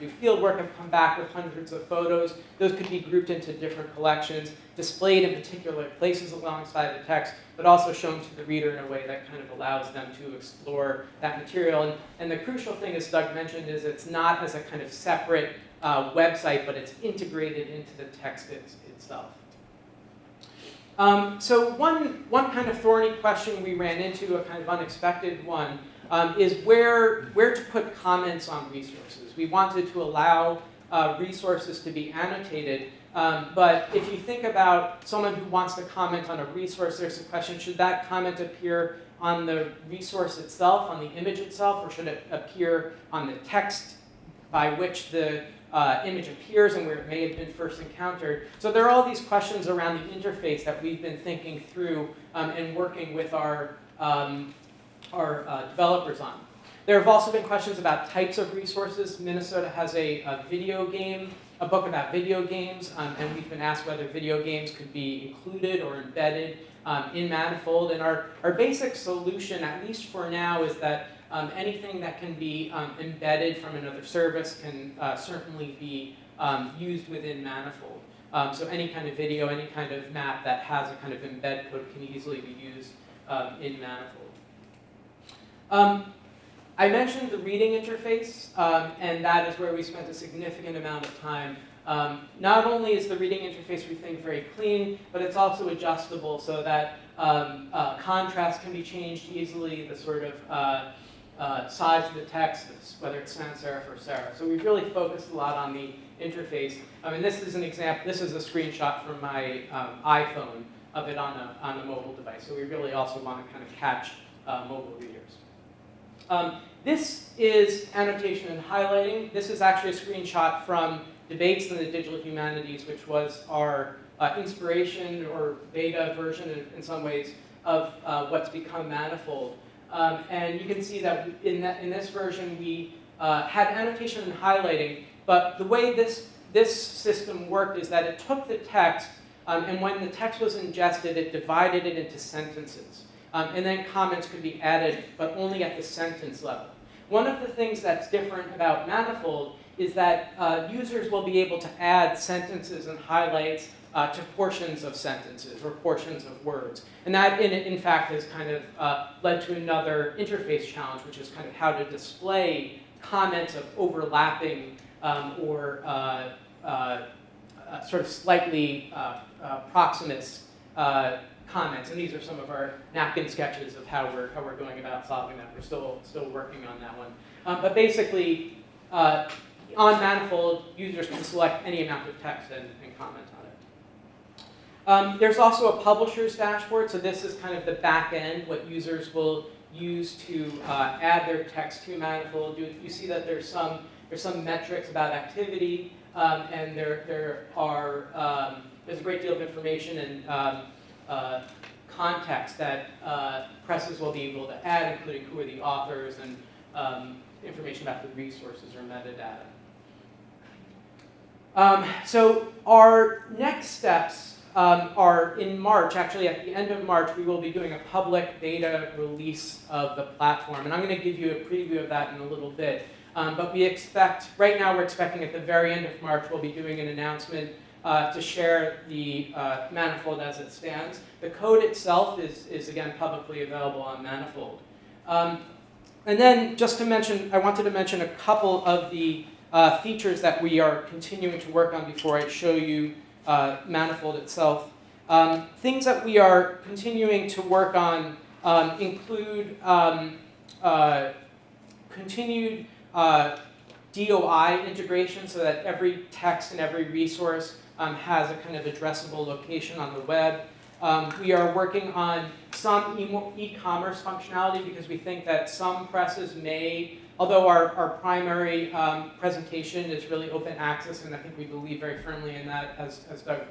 do field work, have come back with hundreds of photos. Those could be grouped into different collections, displayed in particular places alongside the text, but also shown to the reader in a way that kind of allows them to explore that material. And the crucial thing, as Doug mentioned, is it's not as a kind of separate website, but it's integrated into the text itself. So one kind of thorny question we ran into, a kind of unexpected one, is where to put comments on resources. We wanted to allow resources to be annotated, but if you think about someone who wants to comment on a resource, there's a question, should that comment appear on the resource itself, on the image itself, or should it appear on the text by which the image appears and where it may have been first encountered? So there are all these questions around the interface that we've been thinking through and working with our developers on. There have also been questions about types of resources. Minnesota has a book about video games, and we've been asked whether video games could be included or embedded in Manifold. And our basic solution, at least for now, is that anything that can be embedded from another service can certainly be used within Manifold. So any kind of video, any kind of map that has a kind of embed code can easily be used in Manifold. I mentioned the reading interface, and that is where we spent a significant amount of time. Not only is the reading interface, we think, very clean, but it's also adjustable so that contrast can be changed easily, the sort of size of the text, whether it's sans serif or serif. So we've really focused a lot on the interface. I mean, this is an example. This is a screenshot from my iPhone of it on a mobile device. So we really also want to kind of catch mobile readers. This is annotation and highlighting. This is actually a screenshot from Debates in the Digital Humanities, which was our inspiration or beta version in some ways of what's become Manifold. And you can see that in this version we had annotation and highlighting, but the way this system worked is that it took the text, and when the text was ingested, it divided it into sentences. And then comments could be added, but only at the sentence level. One of the things that's different about Manifold is that users will be able to add sentences and highlights to portions of sentences or portions of words. And that, in fact, has kind of led to another interface challenge, which is kind of how to display comments of overlapping or sort of slightly proximate comments. And these are some of our napkin sketches of how we're going about solving that. We're still working on that one. But basically, on Manifold, users can select any amount of text and comment on it. There's also a publisher's dashboard. So this is kind of the back end, what users will use to add their text to Manifold. You see that there's some metrics about activity, and there's a great deal of information and context that presses will be able to add, including who are the authors and information about the resources or metadata. So our next steps are in March. Actually, at the end of March, we will be doing a public beta release of the platform. And I'm going to give you a preview of that in a little bit. But we expect, right now we're expecting at the very end of March, we'll be doing an announcement to share the Manifold as it stands. The code itself is again publicly available on Manifold. And then just to mention, I wanted to mention a couple of the features that we are continuing to work on before I show you Manifold itself. Things that we are continuing to work on include continued DOI integration so that every text and every resource has a kind of addressable location on the web. We are working on some e-commerce functionality because we think that some presses may, although our primary presentation is really open access, and I think we believe very firmly in that as Doug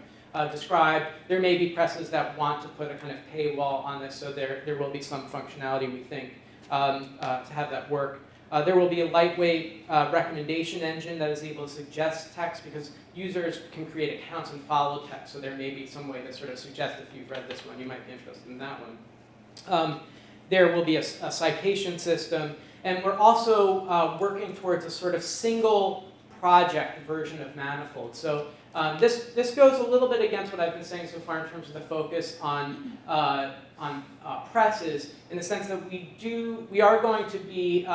described, there may be presses that want to put a kind of paywall on this, so there will be some functionality, we think, to have that work. There will be a lightweight recommendation engine that is able to suggest text because users can create accounts and follow text, so there may be some way to sort of suggest if you've read this one, you might be interested in that one. There will be a citation system, and we're also working towards a sort of single project version of Manifold. So this goes a little bit against what I've been saying so far in terms of the focus on presses, in the sense that we are going to be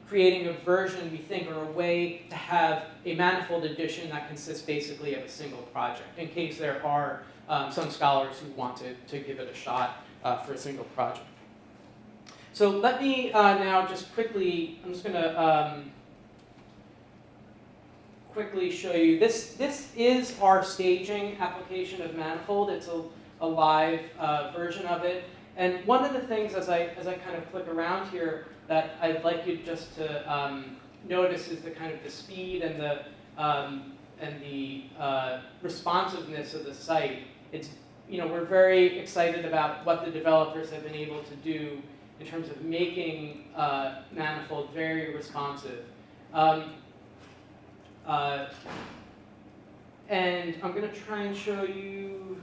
creating a version, we think, or a way to have a Manifold edition that consists basically of a single project, in case there are some scholars who want to give it a shot for a single project. So let me now just quickly, I'm just going to quickly show you. This is our staging application of Manifold. It's a live version of it. And one of the things as I kind of click around here that I'd like you just to notice is the kind of the speed and the responsiveness of the site. It's, we're very excited about what the developers have been able to do in terms of making Manifold very responsive. And I'm going to try and show you.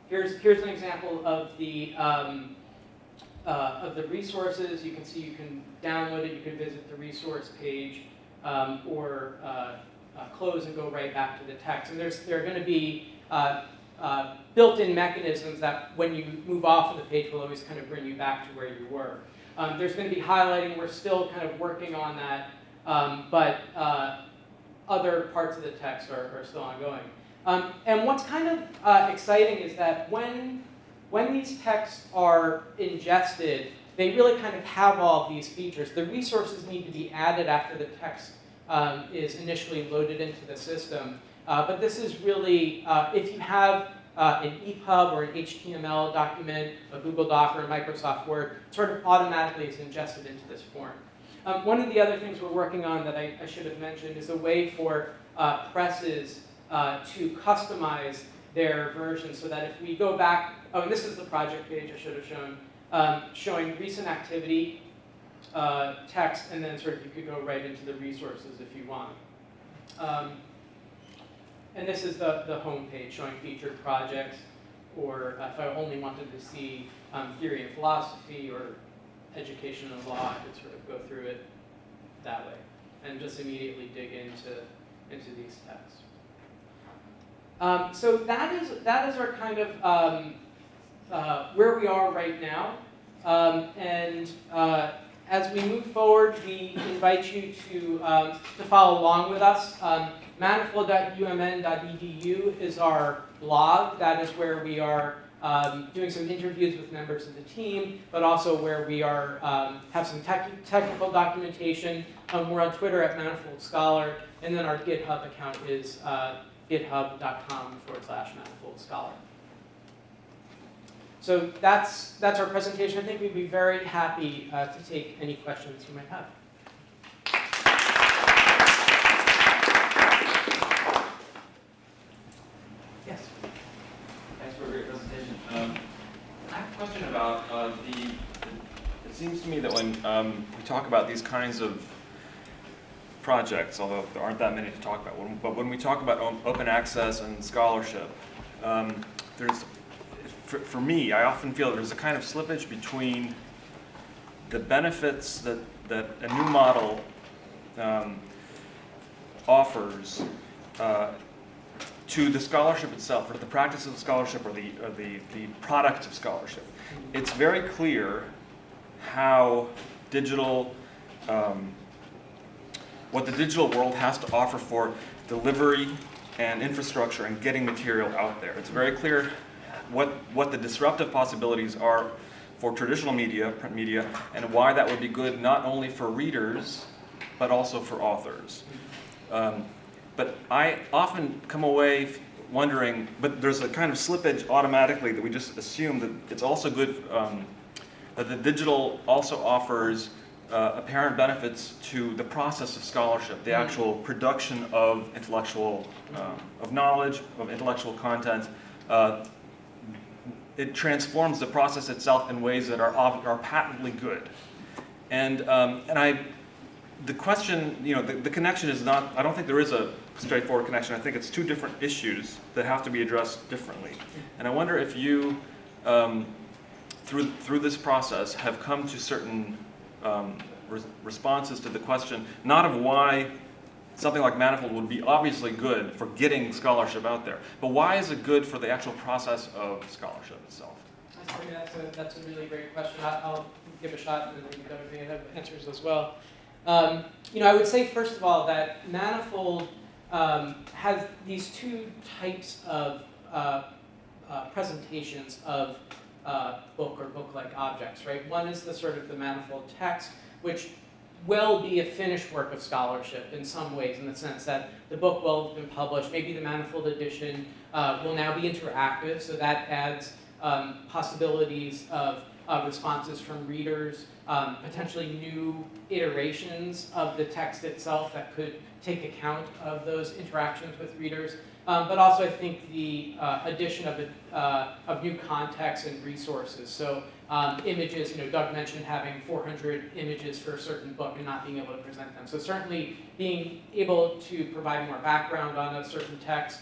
Here's an example of the resources. You can see you can download it. You can visit the resource page, or close and go right back to the text. And there are going to be built-in mechanisms that when you move off of the page will always kind of bring you back to where you were. There's going to be highlighting. We're still kind of working on that, but other parts of the text are still ongoing. And what's kind of exciting is that when these texts are ingested, they really kind of have all of these features. The resources need to be added after the text is initially loaded into the system. But this is really, if you have an EPUB or an HTML document, a Google Doc or a Microsoft Word, sort of automatically is ingested into this form. One of the other things we're working on that I should have mentioned is a way for presses to customize their version so that if we go back, and this is the project page I should have shown, showing recent activity, text, and then sort of you could go right into the resources if you want. And this is the home page showing featured projects, or if I only wanted to see theory and philosophy or education and law, I could sort of go through it that way and just immediately dig into these texts. So that is our kind of where we are right now. And as we move forward, we invite you to follow along with us. Manifold.umn.edu is our blog. That is where we are doing some interviews with members of the team, but also where we are have some technical documentation. We're on Twitter at Manifold Scholar, and then our GitHub account is github.com/Manifold Scholar. So that's our presentation. I think we'd be very happy to take any questions you might have. Yes. Thanks for a great presentation. I have a question about it seems to me that when we talk about these kinds of projects, although there aren't that many to talk about, but when we talk about open access and scholarship, for me, I often feel there's a kind of slippage between the benefits that a new model offers to the scholarship itself, or the practice of scholarship, or the product of scholarship. It's very clear how digital what the digital world has to offer for delivery and infrastructure and getting material out there. It's very clear what the disruptive possibilities are for traditional media, print media, and why that would be good not only for readers, but also for authors. But I often come away wondering, but there's a kind of slippage automatically that we just assume that it's also good, that the digital also offers apparent benefits to the process of scholarship, the actual production of intellectual, of knowledge, of intellectual content. It transforms the process itself in ways that are patently good. And the question, the connection is not, I don't think there is a straightforward connection. I think it's two different issues that have to be addressed differently. And I wonder if you, through this process, have come to certain responses to the question, not of why something like Manifold would be obviously good for getting scholarship out there, but why is it good for the actual process of scholarship itself? I think that's a really great question. I'll give a shot, and then maybe Doug may have answers as well. I would say first of all that Manifold has these two types of presentations of book or book-like objects, right? One is the sort of the Manifold text, which will be a finished work of scholarship in some ways, in the sense that the book will have been published. Maybe the Manifold edition will now be interactive, so that adds possibilities of responses from readers, potentially new iterations of the text itself that could take account of those interactions with readers. But also I think the addition of new context and resources. So images, Doug mentioned having 400 images for a certain book and not being able to present them. So certainly being able to provide more background on a certain text.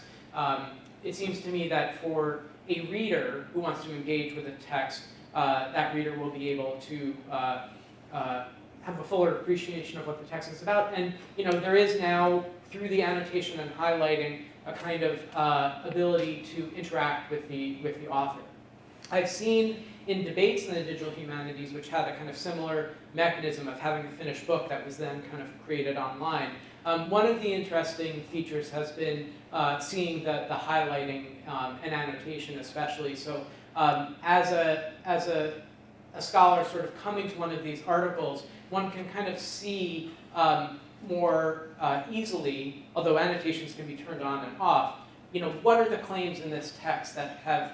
It seems to me that for a reader who wants to engage with a text, that reader will be able to have a fuller appreciation of what the text is about. And there is now, through the annotation and highlighting, a kind of ability to interact with the author. I've seen in debates in the digital humanities, which had a kind of similar mechanism of having a finished book that was then kind of created online. One of the interesting features has been seeing the highlighting and annotation especially. So as a scholar sort of coming to one of these articles, one can kind of see more easily, although annotations can be turned on and off, what are the claims in this text that have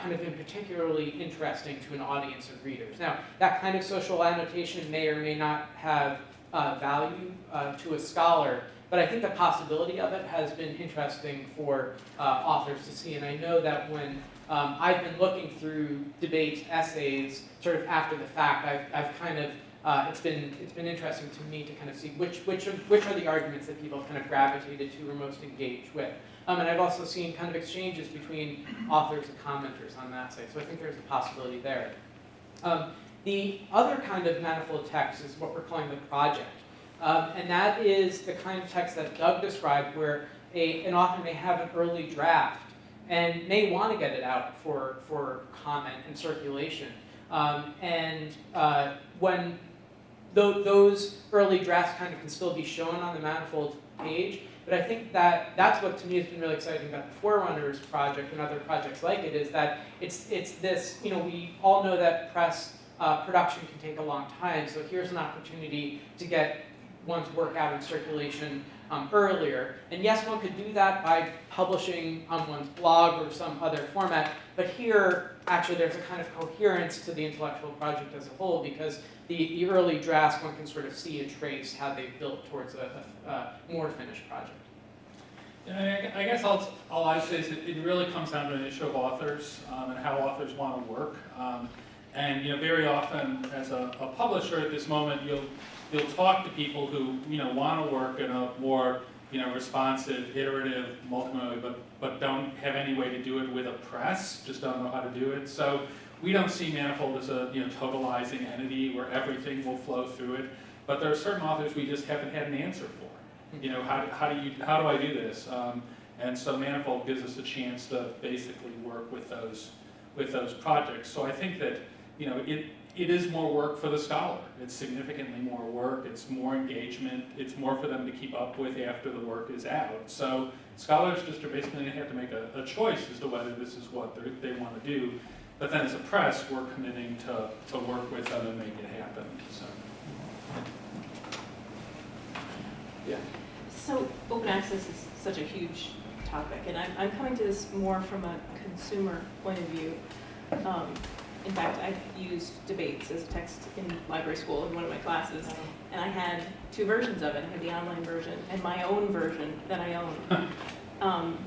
kind of been particularly interesting to an audience of readers. Now, that kind of social annotation may or may not have value to a scholar, but I think the possibility of it has been interesting for authors to see. And I know that when I've been looking through debates, essays, sort of after the fact, I've kind of it's been interesting to me to kind of see which are the arguments that people have kind of gravitated to or most engaged with. And I've also seen kind of exchanges between authors and commenters on that site. So I think there's a possibility there. The other kind of manifold text is what we're calling the project. And that is the kind of text that Doug described where an author may have an early draft and may want to get it out for comment and circulation. When those early drafts kind of can still be shown on the Manifold page, but I think that's what to me has been really exciting about the Forerunners project and other projects like it, is that it's this, we all know that press production can take a long time, so here's an opportunity to get one's work out in circulation earlier. And yes, one could do that by publishing on one's blog or some other format, but here, actually, there's a kind of coherence to the intellectual project as a whole, because the early drafts, one can sort of see and trace how they've built towards a more finished project. Yeah, I guess all I say is it really comes down to an issue of authors and how authors want to work. And very often, as a publisher at this moment, you'll talk to people who want to work in a more responsive, iterative, multimodal, but don't have any way to do it with a press. Just don't know how to do it. So we don't see Manifold as a totalizing entity where everything will flow through it. But there are certain authors we just haven't had an answer for. How do I do this? And so Manifold gives us a chance to basically work with those projects. So I think that it is more work for the scholar. It's significantly more work, it's more engagement, it's more for them to keep up with after the work is out. So scholars just are basically going to have to make a choice as to whether this is what they want to do. But then as a press, we're committing to work with them and make it happen. So. Yeah. So open access is such a huge topic, and I'm coming to this more from a consumer point of view. In fact, I've used debates as a text in library school in one of my classes, and I had two versions of it. I had the online version and my own version that I own.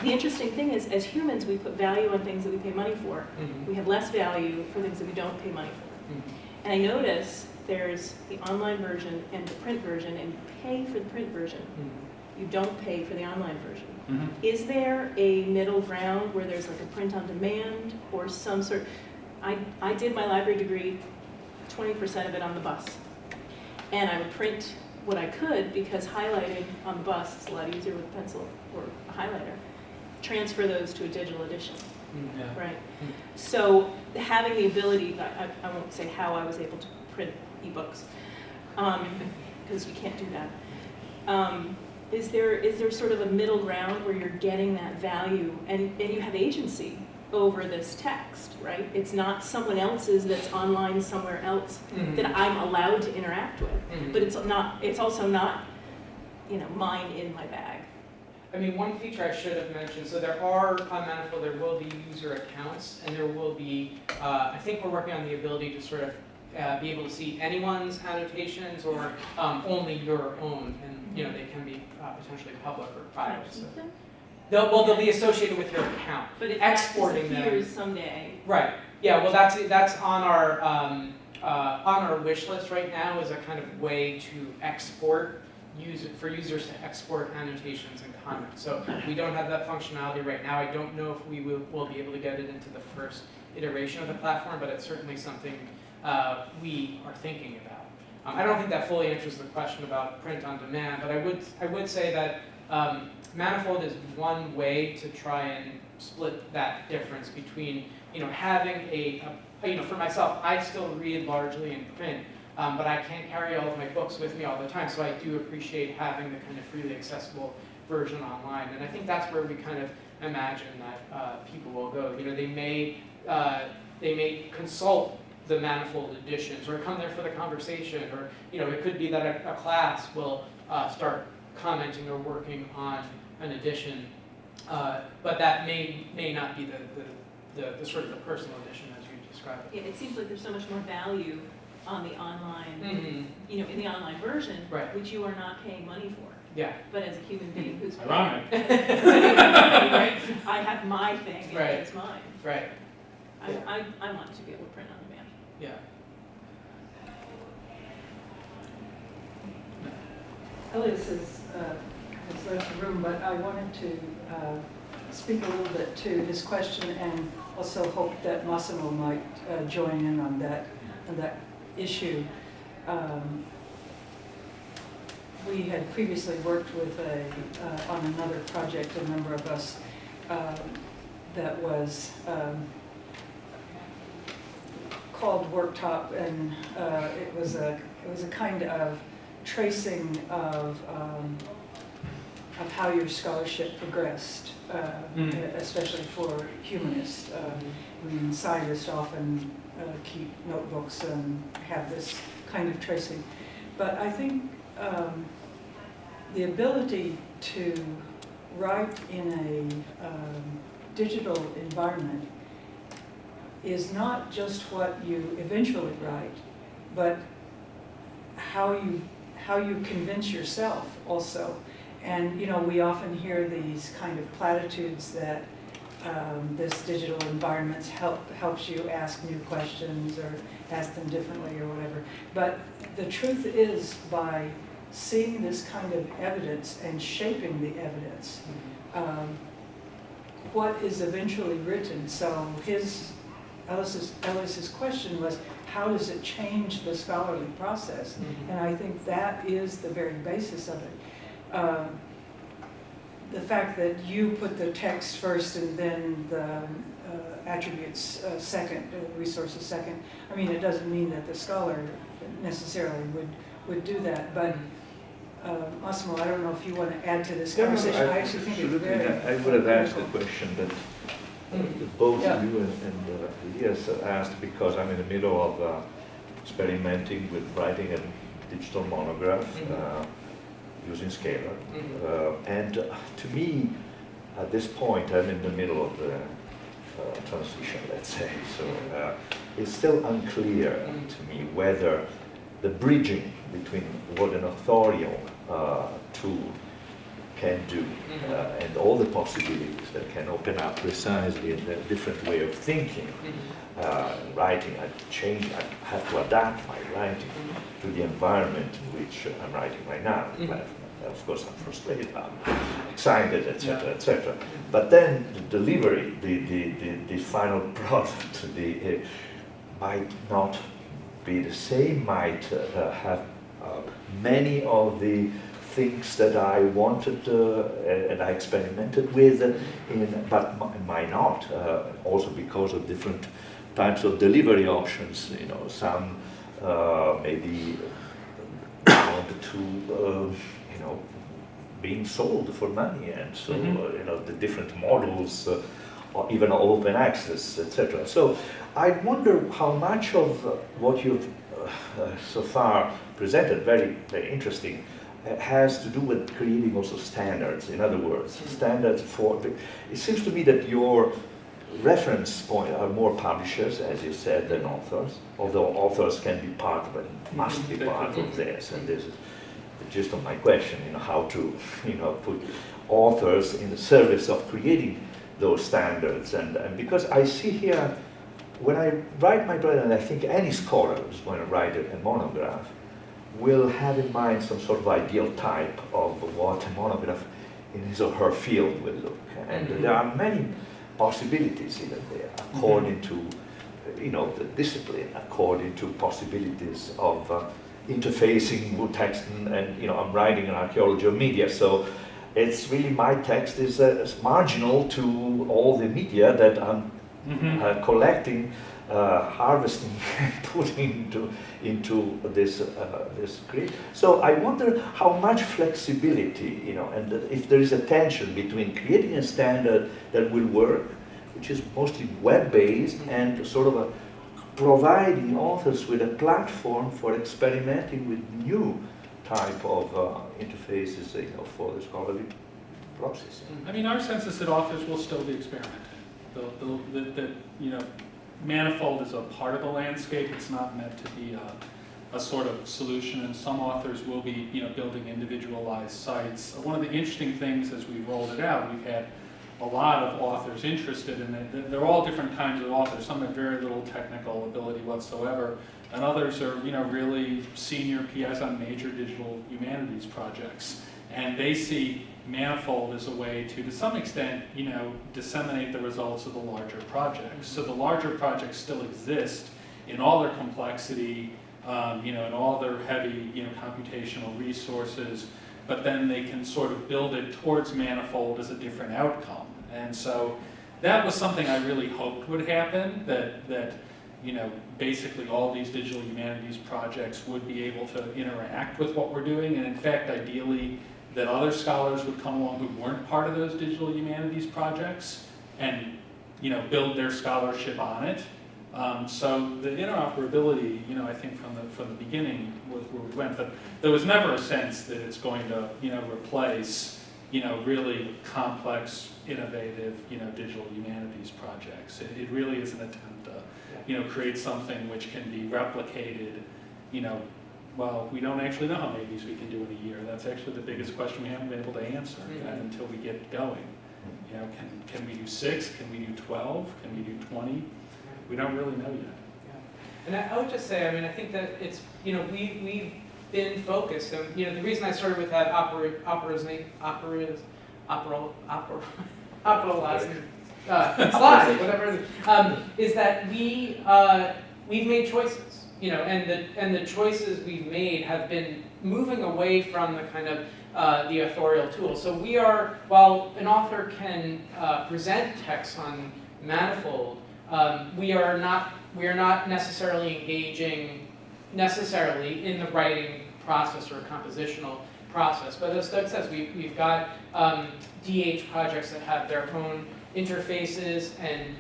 The interesting thing is, as humans, we put value on things that we pay money for. Mm-hmm. We have less value for things that we don't pay money for. Mm-hmm. And I notice there's the online version and the print version, and you pay for the print version. Mm-hmm. You don't pay for the online version. Mm-hmm. Is there a middle ground where there's like a print on demand or some sort? I did my library degree, 20% of it on the bus. And I would print what I could because highlighting on the bus is a lot easier with a pencil or a highlighter. Transfer those to a digital edition, Yeah. right? Mm. So having the ability, I won't say how I was able to print ebooks, because you can't do that. Is there sort of a middle ground where you're getting that value and you have agency over this text, right? It's not someone else's that's online somewhere else Mm-hmm. that I'm allowed to interact with, Mhm. but it's also not, mine in my bag. I mean, one feature I should have mentioned, so there are, on Manifold, there will be user accounts, and there will be, I think we're working on the ability to sort of be able to see anyone's annotations or only your own, and, they can be potentially public or Can I private. So. keep them? They'll be associated with your account. But if Exporting that them. disappears someday, Right, yeah, well, that's on our wish list right now as a kind of way to export, for users to export annotations and comments. So we don't have that functionality right now. I don't know if we will be able to get it into the first iteration of the platform, but it's certainly something we are thinking about. I don't think that fully answers the question about print on demand, but I would say that Manifold is one way to try and split that difference between, having for myself, I still read largely in print, but I can't carry all of my books with me all the time, so I do appreciate having the kind of freely accessible version online. And I think that's where we kind of imagine that people will go. They may consult the Manifold editions or come there for the conversation, or it could be that a class will start commenting or working on an edition, but that may not be the sort of the personal edition as you described it. it seems like there's so much more value on the online, Mm-hmm. in the online version, Right. which you are not paying money for. Yeah. But as a human being who's Ironic. right? I have my thing and Right. it's mine. Right. I want to be able to print on demand. Yeah. Elias has left the room, but I wanted to speak a little bit to his question and also hope that Massimo might join in on that issue. We had previously worked with on another project, a number of us, that was called Worktop, and it was a kind of tracing of how your scholarship progressed, especially for humanists. Scientists often keep notebooks and have this kind of tracing. But I think the ability to write in a digital environment is not just what you eventually write, but how you convince yourself also. And we often hear these kind of platitudes that this digital environment helps you ask new questions or ask them differently or whatever. But the truth is, by seeing this kind of evidence and shaping the evidence, what is eventually written. So Ellis's question was, how does it change the scholarly process? Mm-hmm. And I think that is the very basis of it. The fact that you put the text first and then attributes second, resources second. I mean, it doesn't mean that the scholar necessarily would do that, but Massimo, I don't know if you want to add to this conversation. I actually think it's Absolutely. very I would have asked the critical. question that both Yeah. you and Elias asked, because I'm in the middle of experimenting with writing a digital monograph using Scalar. And to me, at this point, I'm in the middle of the transition, let's say. So it's still unclear to me whether the bridging between what an authorial tool can do and all the possibilities that can open up precisely in a different way of thinking. Writing, I have to adapt my writing to the environment in which I'm writing right now. Of course, I'm frustrated, I'm excited, etc., etc. But then the delivery, the final product, might not be the same, might have many of the things that I wanted and I experimented with, but might not, also because of different types of delivery options. You know, some maybe wanted to, being sold for money, and so the different models, or even open access, etc. So I wonder how much of what you've so far presented, very, very interesting, has to do with creating also standards. In other words, standards for. It seems to me that your reference point are more publishers, as you said, than authors. Although authors can be part of it, must be part of this, and this is the gist of my question. How to, put authors in the service of creating those standards, and because I see here, when I write my project, and I think any scholar who's going to write a monograph will have in mind some sort of ideal type of what a monograph in his or her field will look. And there are many possibilities even there, according to, the discipline, according to possibilities of interfacing with text, and I'm writing an archaeology of media, so it's really, my text is marginal to all the media that I'm collecting, harvesting, and putting into this create. So I wonder how much flexibility, and if there is a tension between creating a standard that will work, which is mostly web-based, and sort of providing authors with a platform for experimenting with new type of interfaces, for the scholarly process. I mean, our sense is that authors will still be experimenting. Manifold is a part of the landscape. It's not meant to be a sort of solution, and some authors will be, building individualized sites. One of the interesting things as we rolled it out, we've had a lot of authors interested in it. They're all different kinds of authors. Some have very little technical ability whatsoever, and others are, really senior PIs on major digital humanities projects. And they see Manifold as a way to some extent, disseminate the results of the larger projects. So the larger projects still exist in all their complexity, and all their heavy, computational resources, but then they can sort of build it towards Manifold as a different outcome. And so that was something I really hoped would happen, that basically all these digital humanities projects would be able to interact with what we're doing, and in fact, ideally, that other scholars would come along who weren't part of those digital humanities projects and build their scholarship on it. So the interoperability, I think from the beginning was where we went, but there was never a sense that it's going to replace really complex, innovative digital humanities projects. It really is an attempt to create something which can be replicated. Well, we don't actually know how many of these we can do in a year. That's actually the biggest question we haven't been able to answer until we get going. Can we do 6? Can we do 12? Can we do 20? We don't really know yet. Yeah. And I would just say, I think that it's, we've been focused, and the reason I started with that slide, whatever, is that we've made choices. And the choices we've made have been moving away from the kind of the authorial tool. So we are, while an author can present text on Manifold, we are not necessarily engaging necessarily in the writing process or compositional process. But as Doug says, we've got DH projects that have their own interfaces, and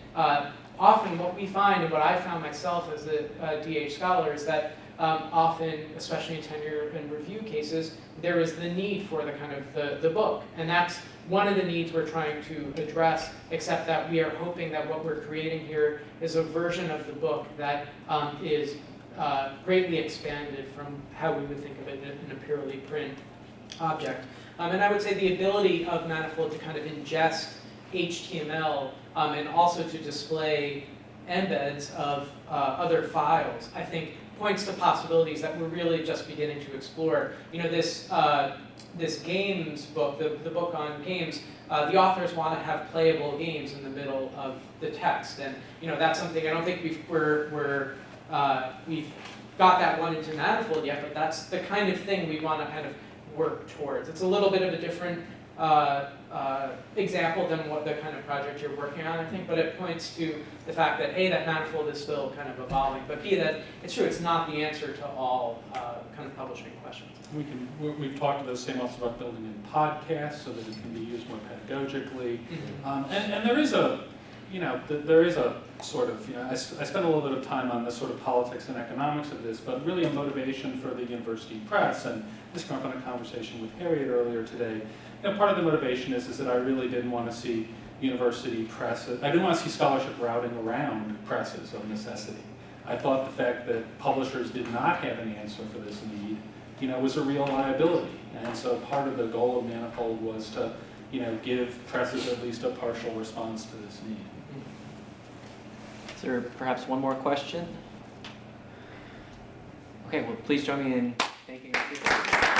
often what we find, and what I found myself as a DH scholar, is that often, especially in tenure and review cases, there is the need for the kind of the book. And that's one of the needs we're trying to address, except that we are hoping that what we're creating here is a version of the book that is greatly expanded from how we would think of it in a purely print object. And I would say the ability of Manifold to kind of ingest HTML and also to display embeds of other files, I think points to possibilities that we're really just beginning to explore. You know, this games book, the book on games, the authors want to have playable games in the middle of the text, and you know that's something I don't think we've got that one into Manifold yet, but that's the kind of thing we want to kind of work towards. It's a little bit of a different example than what the kind of project you're working on, I think, but it points to the fact that A, that Manifold is still kind of evolving, but B, that it's true, it's not the answer to all kind of publishing questions. We've talked to those same authors about building in podcasts so that it can be used more pedagogically. And there is a, there is a sort of, I spent a little bit of time on the sort of politics and economics of this, but really a motivation for the university press, and this came up in a conversation with Harriet earlier today. Part of the motivation is that I really didn't want to see university press, I didn't want to see scholarship routing around presses of necessity. I thought the fact that publishers did not have an answer for this need, was a real liability. And so part of the goal of Manifold was to, give presses at least a partial response to this need. Is there perhaps one more question? Okay, well, please join me in thanking our speakers.